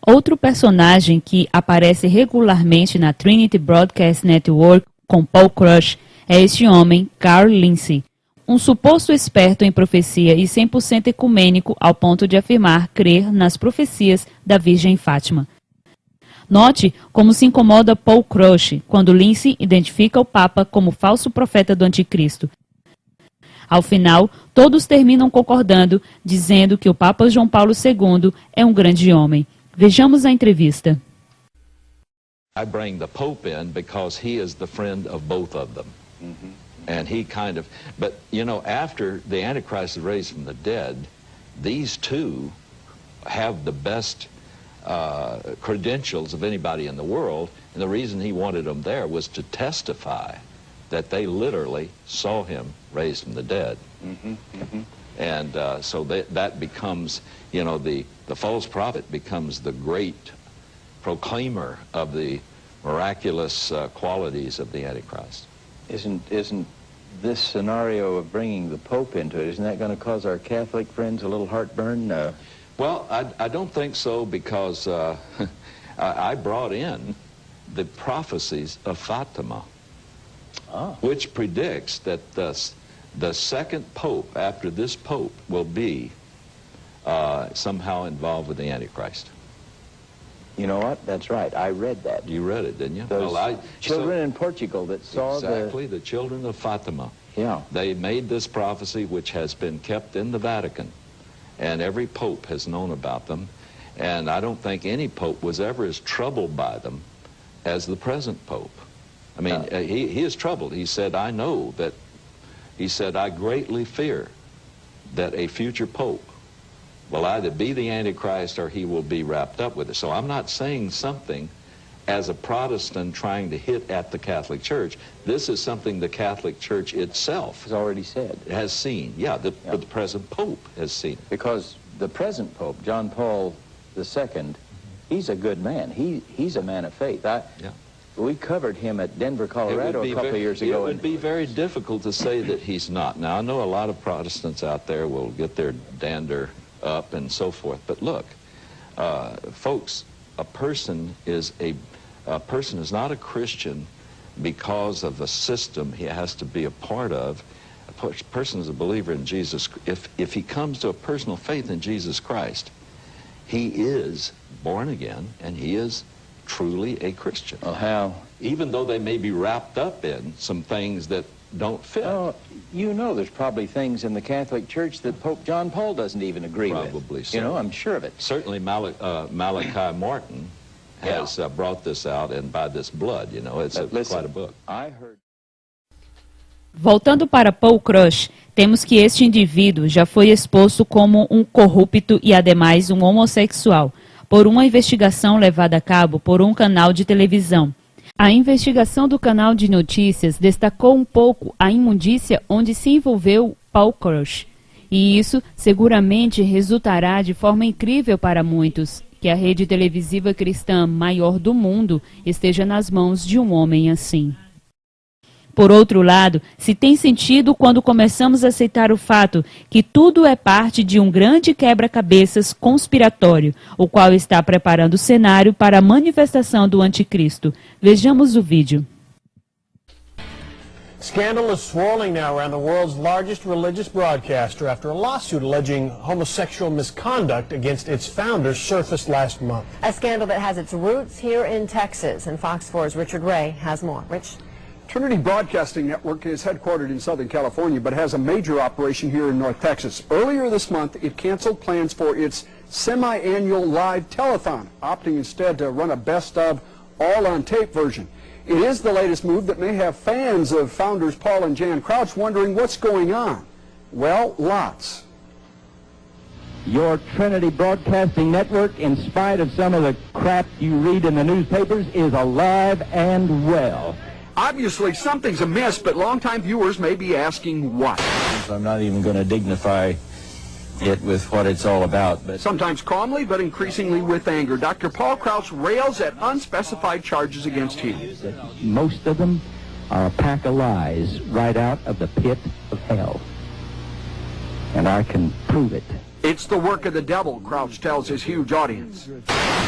Outro personagem que aparece regularmente na Trinity Broadcast Network com Paul Crush é este homem, Carl Lindsay, um suposto experto em profecia e 100% ecumênico ao ponto de afirmar crer nas profecias da Virgem Fátima. Note como se incomoda Paul Crush quando Lindsay identifica o Papa como falso profeta do Anticristo. Ao final, todos terminam concordando, dizendo que o Papa João Paulo II é um grande homem. Vejamos a entrevista. I bring the Pope in because he is the friend of both of them. And he kind of, but you know, after the Antichrist is raised from the dead, these two have the best credentials of anybody in the world, and the reason he wanted them there was to testify that they literally saw him raised from the dead. And so that becomes, you know, the false prophet becomes the great proclaimer of the miraculous qualities of the Antichrist. Isn't this scenario of bringing the Pope into it, isn't that going to cause our Catholic friends a little heartburn? Well, I don't think so, because I brought in the prophecies of Fatima, which predicts that the second Pope after this Pope will be somehow involved with the Antichrist. You know what? That's right. I read that. You read it, didn't you? Those children in Portugal that saw exactly the children of Fatima. Yeah. They made this prophecy, which has been kept in the Vatican, and every pope has known about them. And I don't think any pope was ever as troubled by them as the present pope. I mean, he is troubled. He said, I know that, he said, I greatly fear that a future pope will either be the Antichrist or he will be wrapped up with it. So I'm not saying something as a Protestant trying to hit at the Catholic Church. This is something the Catholic Church itself has already said. Has seen, but the present Pope has seen it. Because the present Pope, John Paul II, he's a good man. He's a man of faith. We covered him at Denver, Colorado a couple of years ago. It would be very difficult to say that he's not. Now, I know a lot of Protestants out there will get their dander up and so forth, but look, folks, a person is not a Christian because of a system he has to be a part of. A person is a believer in Jesus. If he comes to a personal faith in Jesus Christ, he is born again and he is truly a Christian. Well, how? Even though they may be wrapped up in some things that don't fit. Oh, you know there's probably things in the Catholic Church that Pope John Paul doesn't even agree with. Probably so. You know, I'm sure of it. Certainly Malachi Martin has brought this out, and by this blood, you know, it's quite a book. I heard... Voltando para Paul Crush, temos que este indivíduo já foi exposto como um corrupto e, ademais, um homossexual, por uma investigação levada a cabo por um canal de televisão. A investigação do canal de notícias destacou um pouco a imundícia onde se envolveu Paul Crush. E isso seguramente resultará de forma incrível para muitos, que a rede televisiva cristã maior do mundo esteja nas mãos de um homem assim. Por outro lado, se tem sentido quando começamos a aceitar o fato que tudo é parte de um grande quebra-cabeças conspiratório, o qual está preparando o cenário para a manifestação do anticristo. Vejamos o vídeo. Scandal is swirling now around the world's largest religious broadcaster after a lawsuit alleging homosexual misconduct against its founder surfaced last month. A scandal that has its roots here in Texas, and Fox 4's Richard Ray has more. Rich? Trinity Broadcasting Network is headquartered in Southern California, but has a major operation here in North Texas. Earlier this month, it canceled plans for its semi-annual live telethon, opting instead to run a best-of, all-on-tape version. It is the latest move that may have fans of founders Paul and Jan Crouch wondering what's going on. Well, lots. Your Trinity Broadcasting Network, in spite of some of the crap you read in the newspapers, is alive and well. Obviously, something's amiss, but longtime viewers may be asking what. I'm not even going to dignify it with what it's all about. But sometimes calmly, but increasingly with anger, Dr. Paul Crouch rails at unspecified charges against him. Most of them are a pack of lies right out of the pit of hell. And I can prove it. It's the work of the devil, Crouch tells his huge audience.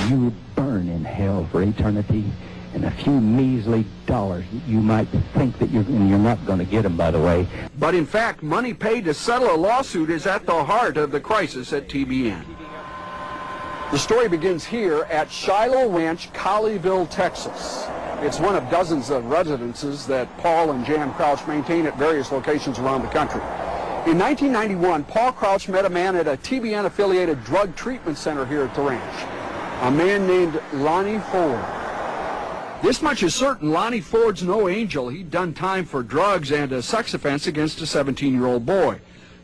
You burn in hell for eternity. And a few measly dollars you might think that you're not going to get them, by the way. But in fact, money paid to settle a lawsuit is at the heart of the crisis at TBN. The story begins here at Shiloh Ranch, Colleyville, Texas. It's one of dozens of residences that Paul and Jan Crouch maintain at various locations around the country. In 1991, Paul Crouch met a man at a TBN-affiliated drug treatment center here at the ranch, a man named Lonnie Ford. This much is certain, Lonnie Ford's no angel. He'd done time for drugs and a sex offense against a 17-year-old boy.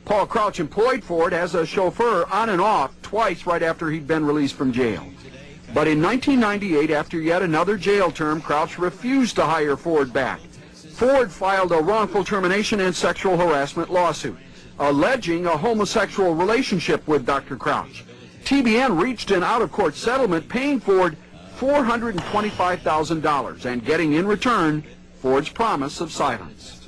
Paul Crouch employed Ford as a chauffeur on and off twice right after he'd been released from jail. But in 1998, after yet another jail term, Crouch refused to hire Ford back. Ford filed a wrongful termination and sexual harassment lawsuit, alleging a homosexual relationship with Dr. Crouch. TBN reached an out-of-court settlement paying Ford $425,000 and getting in return Ford's promise of silence.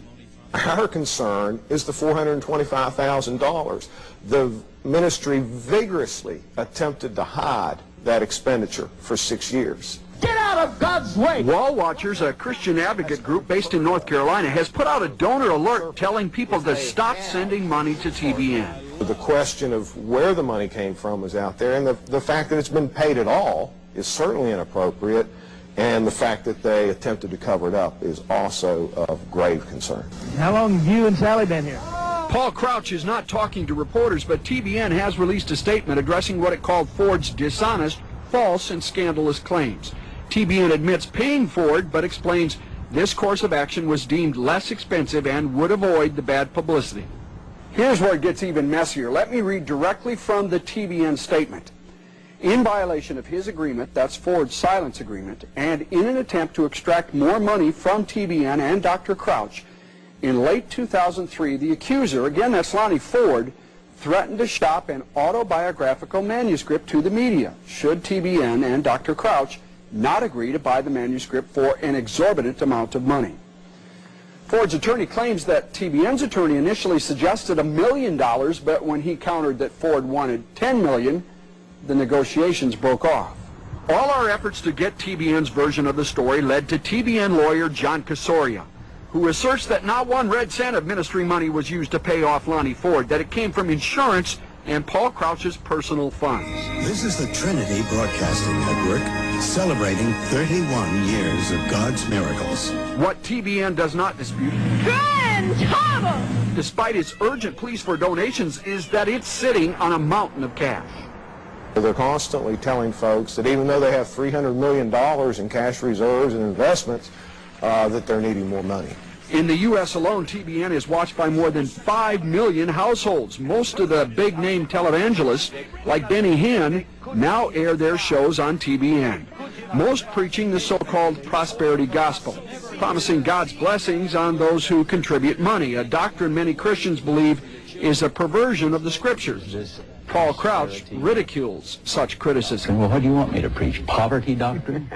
Our concern is the $425,000. The ministry vigorously attempted to hide that expenditure for 6 years. Get out of God's way! Wall Watchers, a Christian advocate group based in North Carolina, has put out a donor alert telling people to stop sending money to TBN. The question of where the money came from is out there, and the fact that it's been paid at all is certainly inappropriate, and the fact that they attempted to cover it up is also of grave concern. How long have you and Sally been here? Paul Crouch is not talking to reporters, but TBN has released a statement addressing what it called Ford's dishonest, false, and scandalous claims. TBN admits paying Ford, but explains this course of action was deemed less expensive and would avoid the bad publicity. Here's where it gets even messier. Let me read directly from the TBN statement. In violation of his agreement, that's Ford's silence agreement, and in an attempt to extract more money from TBN and Dr. Crouch, in late 2003, the accuser, again that's Lonnie Ford, threatened to shop an autobiographical manuscript to the media, should TBN and Dr. Crouch not agree to buy the manuscript for an exorbitant amount of money. Ford's attorney claims that TBN's attorney initially suggested $1 million, but when he countered that Ford wanted $10 million, the negotiations broke off. All our efforts to get TBN's version of the story led to TBN lawyer John Casoria, who asserts that not one red cent of ministry money was used to pay off Lonnie Ford, that it came from insurance and Paul Crouch's personal funds. This is the Trinity Broadcasting Network, celebrating 31 years of God's miracles. What TBN does not dispute, despite its urgent pleas for donations, is that it's sitting on a mountain of cash. They're constantly telling folks that even though they have $300 million in cash reserves and investments, that they're needing more money. In the U.S. alone, TBN is watched by more than 5 million households. Most of the big-name televangelists, like Benny Hinn, now air their shows on TBN. Most preaching the so-called prosperity gospel, promising God's blessings on those who contribute money, a doctrine many Christians believe is a perversion of the Scriptures. Paul Crouch ridicules such criticism. Well, what do you want me to preach? Poverty doctrine?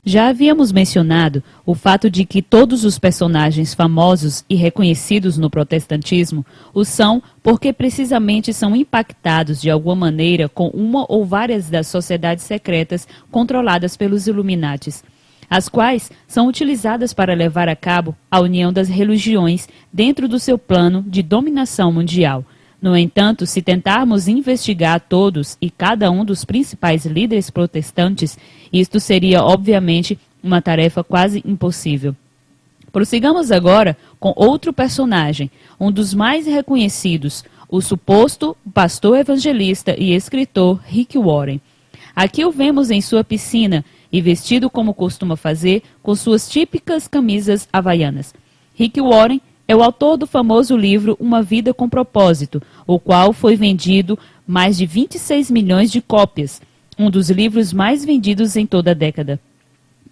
Já havíamos mencionado o fato de que todos os personagens famosos e reconhecidos no protestantismo o são porque precisamente são impactados de alguma maneira com uma ou várias das sociedades secretas controladas pelos Illuminatis, as quais são utilizadas para levar a cabo a união das religiões dentro do seu plano de dominação mundial. No entanto, se tentarmos investigar todos e cada um dos principais líderes protestantes, isto seria, obviamente, uma tarefa quase impossível. Prossigamos agora com outro personagem, um dos mais reconhecidos, o suposto pastor evangelista e escritor Rick Warren. Aqui o vemos em sua piscina e vestido como costuma fazer, com suas típicas camisas havaianas. Rick Warren é o autor do famoso livro Uma Vida com Propósito, o qual foi vendido mais de 26 milhões de cópias, um dos livros mais vendidos em toda a década.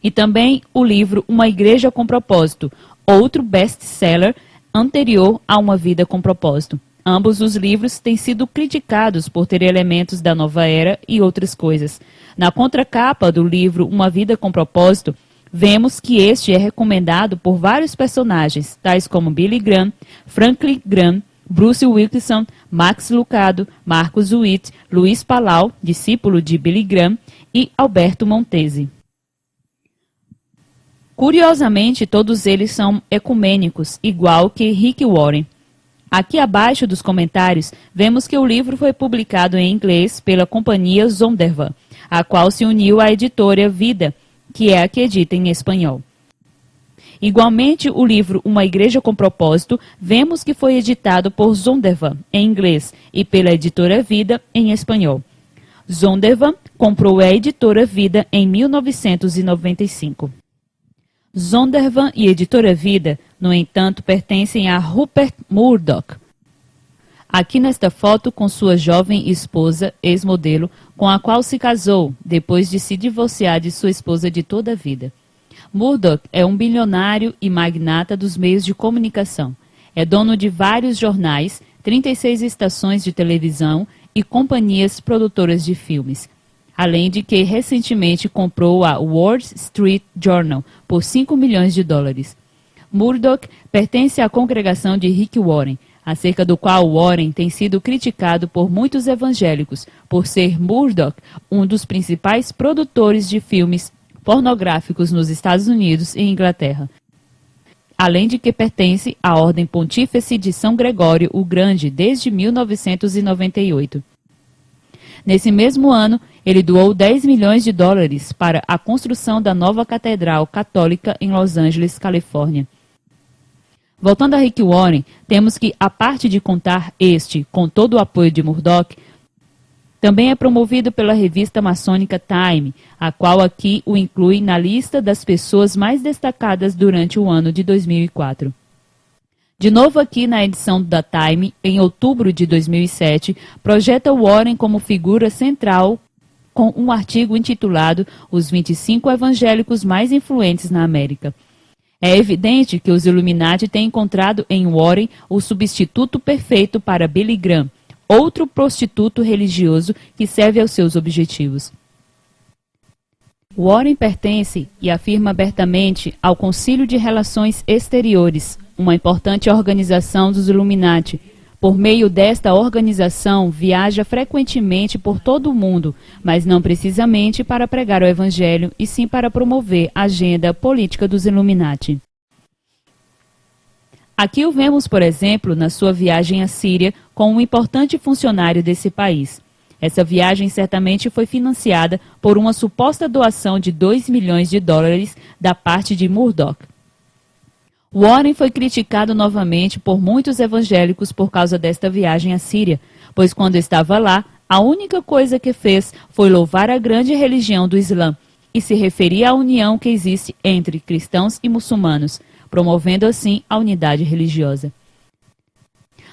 E também o livro Uma Igreja com Propósito, outro best-seller anterior a Uma Vida com Propósito. Ambos os livros têm sido criticados por ter elementos da nova era e outras coisas. Na contracapa do livro Uma Vida com Propósito, vemos que este é recomendado por vários personagens, tais como Billy Graham, Franklin Graham, Bruce Wilkinson, Max Lucado, Marcus Witt, Luiz Palau, discípulo de Billy Graham, e Alberto Montesi. Curiosamente, todos eles são ecumênicos, igual que Rick Warren. Aqui abaixo dos comentários, vemos que o livro foi publicado em inglês pela companhia Zondervan, a qual se uniu à editora Vida, que é a que edita em espanhol. Igualmente, o livro Uma Igreja com Propósito, vemos que foi editado por Zondervan, em inglês, e pela editora Vida, em espanhol. Zondervan comprou a editora Vida em 1995. Zondervan e editora Vida, no entanto, pertencem a Rupert Murdoch. Aqui nesta foto com sua jovem esposa, ex-modelo, com a qual se casou, depois de se divorciar de sua esposa de toda a vida. Murdoch é um bilionário e magnata dos meios de comunicação. É dono de vários jornais, 36 estações de televisão e companhias produtoras de filmes. Além de que recentemente comprou a Wall Street Journal por $5 milhões. Murdoch pertence à congregação de Rick Warren, acerca do qual Warren tem sido criticado por muitos evangélicos por ser Murdoch um dos principais produtores de filmes pornográficos nos Estados Unidos e Inglaterra. Além de que pertence à Ordem Pontífice de São Gregório o Grande desde 1998. Nesse mesmo ano, ele doou $10 milhões para a construção da nova Catedral Católica em Los Angeles, Califórnia. Voltando a Rick Warren, temos que, a parte de contar este com todo o apoio de Murdoch, também é promovido pela revista maçônica Time, a qual aqui o inclui na lista das pessoas mais destacadas durante o ano de 2004. De novo aqui na edição da Time, em outubro de 2007, projeta Warren como figura central com um artigo intitulado Os 25 Evangélicos Mais Influentes na América. É evidente que os Illuminati têm encontrado em Warren o substituto perfeito para Billy Graham, outro prostituto religioso que serve aos seus objetivos. Warren pertence e afirma abertamente ao Concílio de Relações Exteriores, uma importante organização dos Illuminati. Por meio desta organização, viaja frequentemente por todo o mundo, mas não precisamente para pregar o Evangelho, e sim para promover a agenda política dos Illuminati. Aqui o vemos, por exemplo, na sua viagem à Síria com um importante funcionário desse país. Essa viagem certamente foi financiada por uma suposta doação de $2 milhões da parte de Murdoch. Warren foi criticado novamente por muitos evangélicos por causa desta viagem à Síria, pois quando estava lá, a única coisa que fez foi louvar a grande religião do Islã e se referir à união que existe entre cristãos e muçulmanos, promovendo assim a unidade religiosa.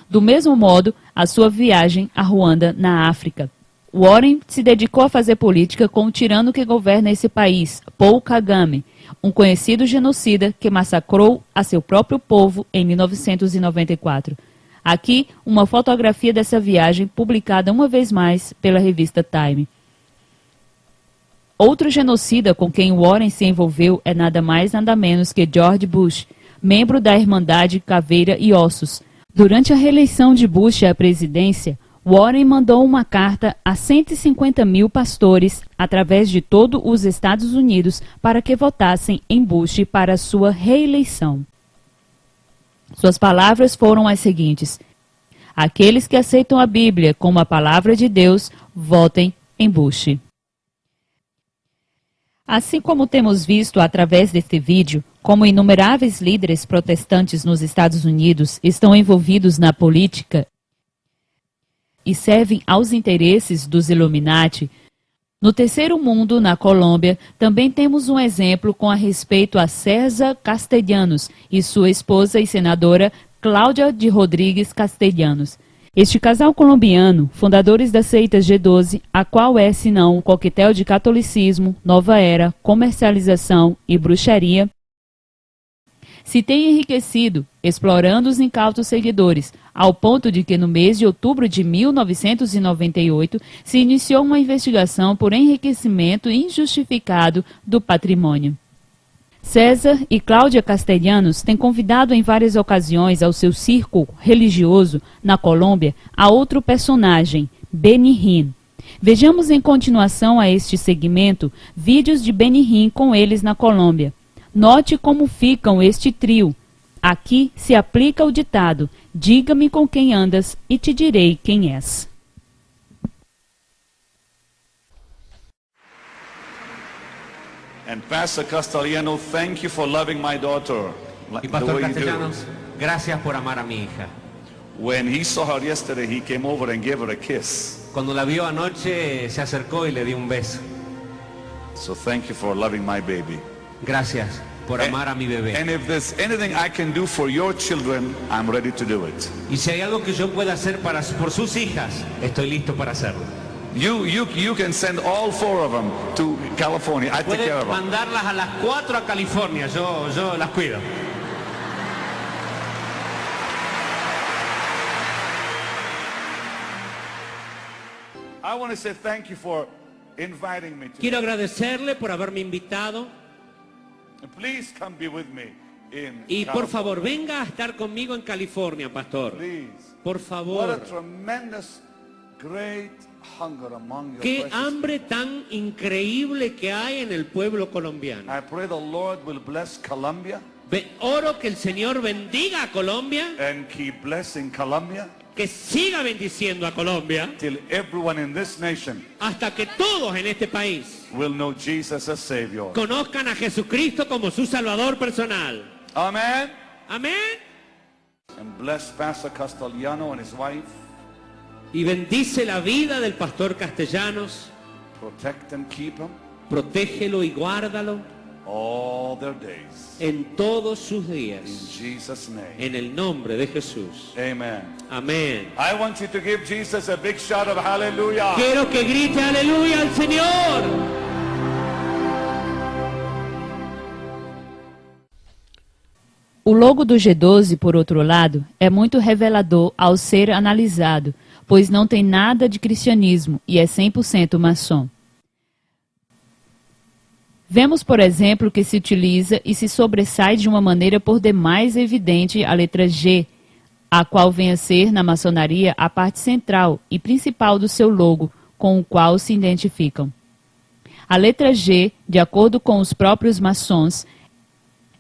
Do mesmo modo, a sua viagem a Ruanda, na África. Warren se dedicou a fazer política com o tirano que governa esse país, Paul Kagame, um conhecido genocida que massacrou a seu próprio povo em 1994. Aqui, uma fotografia dessa viagem publicada uma vez mais pela revista Time. Outro genocida com quem Warren se envolveu é nada mais nada menos que George Bush, membro da Irmandade Caveira e Ossos. Durante a reeleição de Bush à presidência, Warren mandou uma carta a 150 mil pastores através de todos os Estados Unidos para que votassem em Bush para sua reeleição. Suas palavras foram as seguintes: aqueles que aceitam a Bíblia como a palavra de Deus, votem em Bush. Assim como temos visto através deste vídeo, como inumeráveis líderes protestantes nos Estados Unidos estão envolvidos na política e servem aos interesses dos Illuminati, no terceiro mundo, na Colômbia, também temos um exemplo com a respeito a César Castellanos e sua esposa e senadora Cláudia de Rodrigues Castellanos. Este casal colombiano, fundadores da seita G12, a qual é, senão, um coquetel de catolicismo, nova era, comercialização e bruxaria, se tem enriquecido, explorando os incautos seguidores, ao ponto de que no mês de outubro de 1998 se iniciou uma investigação por enriquecimento injustificado do patrimônio. César e Cláudia Castellanos têm convidado em várias ocasiões ao seu círculo religioso na Colômbia a outro personagem, Benny Hinn. Vejamos em continuação a este segmento vídeos de Benny Hinn com eles na Colômbia. Note como ficam este trio. Aqui se aplica o ditado: diga-me com quem andas e te direi quem és. And Pastor Castellano, thank you for loving my daughter. Y Pastor Castellanos, gracias por amar a mi hija. When he saw her yesterday, he came over and gave her a kiss. Cuando la vio anoche, se acercó y le dio un beso. So thank you for loving my baby. Gracias por amar a mi bebé. And if there's anything I can do for your children, I'm ready to do it. Y si hay algo que yo pueda hacer por sus hijas, estoy listo para hacerlo. You can send all 4 of them to California. I take care of them. Pueden mandarlas a las 4 a California, yo las cuido. I want to say thank you for inviting me to. Quiero agradecerle por haberme invitado. Please come be with me in Y California. por favor, venga a estar conmigo en California, pastor. Please. Por What a favor. tremendous, great hunger among your Qué precious hambre tan increíble que hay en el pueblo colombiano. I pray the Lord will bless Colombia Oro que el Señor bendiga a Colombia, and keep blessing Colombia que siga bendiciendo a Colombia, till everyone in this nation hasta que todos en este país will know Jesus as Savior. conozcan a Jesucristo como su Salvador personal. Amen. Amén. And bless Pastor Castellano and his wife. Y bendice la vida del pastor Castellanos, Protect and keep them protégelo y guárdalo all their days. en todos sus In días. Jesus' name. En el nombre de Jesús. Amen. Amén. I want you to give Jesus a big shout of hallelujah. Quiero que grite aleluya al Señor. O logo do G12, por outro lado, é muito revelador ao ser analisado, pois não tem nada de cristianismo e é 100% maçom. Vemos, por exemplo, que se utiliza e se sobressai de uma maneira por demais evidente a letra G, a qual vem a ser, na maçonaria, a parte central e principal do seu logo, com o qual se identificam. A letra G, de acordo com os próprios maçons,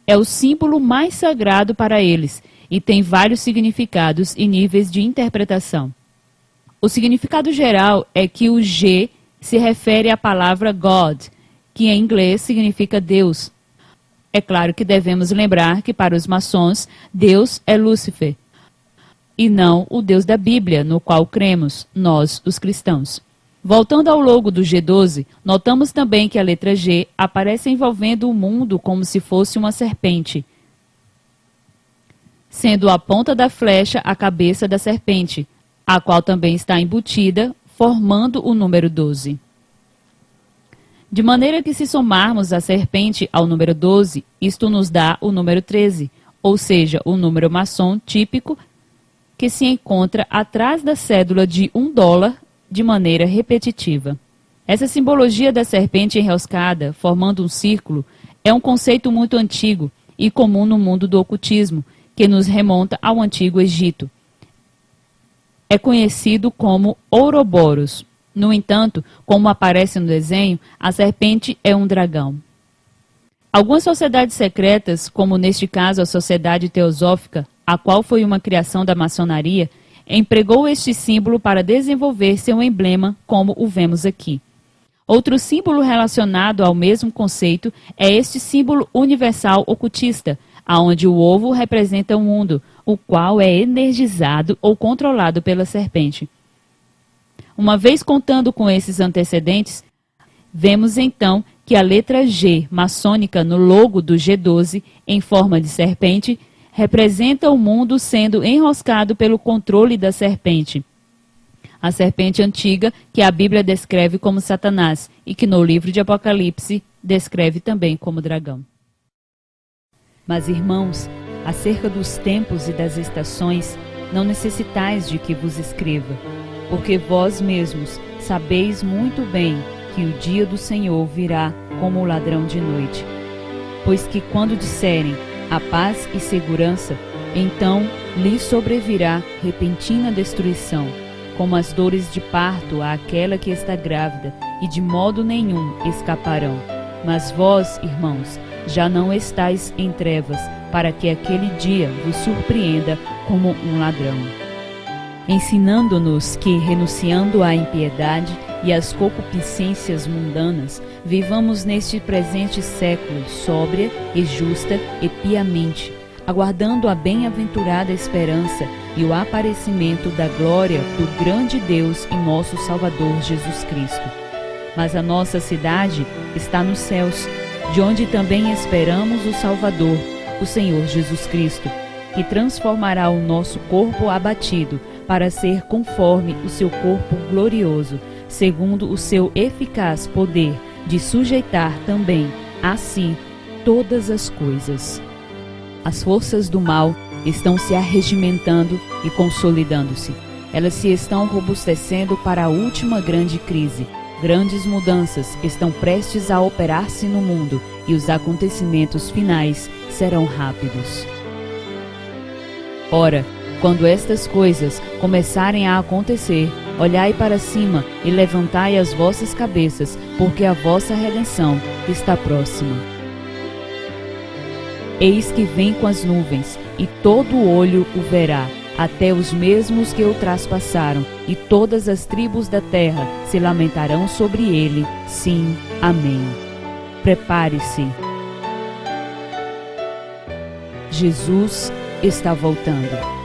é o símbolo mais sagrado para eles e tem vários significados e níveis de interpretação. O significado geral é que o G se refere à palavra God, que em inglês significa Deus. É claro que devemos lembrar que para os maçons, Deus é Lúcifer, e não o Deus da Bíblia, no qual cremos, nós, os cristãos. Voltando ao logo do G12, notamos também que a letra G aparece envolvendo o mundo como se fosse uma serpente, sendo a ponta da flecha a cabeça da serpente, a qual também está embutida, formando o número 12. De maneira que se somarmos a serpente ao número 12, isto nos dá o número 13, ou seja, o número maçom típico que se encontra atrás da cédula de $1 de maneira repetitiva. Essa simbologia da serpente enroscada, formando um círculo, é um conceito muito antigo e comum no mundo do ocultismo, que nos remonta ao Antigo Egito. É conhecido como Ouroboros. No entanto, como aparece no desenho, a serpente é um dragão. Algumas sociedades secretas, como neste caso a Sociedade Teosófica, a qual foi uma criação da maçonaria, empregou este símbolo para desenvolver seu emblema, como o vemos aqui. Outro símbolo relacionado ao mesmo conceito é este símbolo universal ocultista, aonde o ovo representa o mundo, o qual é energizado ou controlado pela serpente. Uma vez contando com esses antecedentes, vemos então que a letra G maçônica no logo do G12, em forma de serpente, representa o mundo sendo enroscado pelo controle da serpente. A serpente antiga, que a Bíblia descreve como Satanás e que no livro de Apocalipse descreve também como dragão. Mas, irmãos, acerca dos tempos e das estações, não necessitais de que vos escreva, porque vós mesmos sabeis muito bem que o dia do Senhor virá como o ladrão de noite. Pois que quando disserem a paz e segurança, então lhes sobrevirá repentina destruição, como as dores de parto àquela que está grávida, e de modo nenhum escaparão. Mas vós, irmãos, já não estáis em trevas, para que aquele dia vos surpreenda como um ladrão. Ensinando-nos que, renunciando à impiedade e às concupiscências mundanas, vivamos neste presente século sóbria e justa e piamente, aguardando a bem-aventurada esperança e o aparecimento da glória do grande Deus e nosso Salvador Jesus Cristo. Mas a nossa cidade está nos céus, de onde também esperamos o Salvador, o Senhor Jesus Cristo, que transformará o nosso corpo abatido para ser conforme o seu corpo glorioso, segundo o seu eficaz poder de sujeitar também a si todas as coisas. As forças do mal estão se arregimentando e consolidando-se. Elas se estão robustecendo para a última grande crise. Grandes mudanças estão prestes a operar-se no mundo e os acontecimentos finais serão rápidos. Ora, quando estas coisas começarem a acontecer, olhai para cima e levantai as vossas cabeças, porque a vossa redenção está próxima. Eis que vem com as nuvens, e todo olho o verá, até os mesmos que o traspassaram, e todas as tribos da terra se lamentarão sobre ele. Sim, amém. Prepare-se. Jesus está voltando.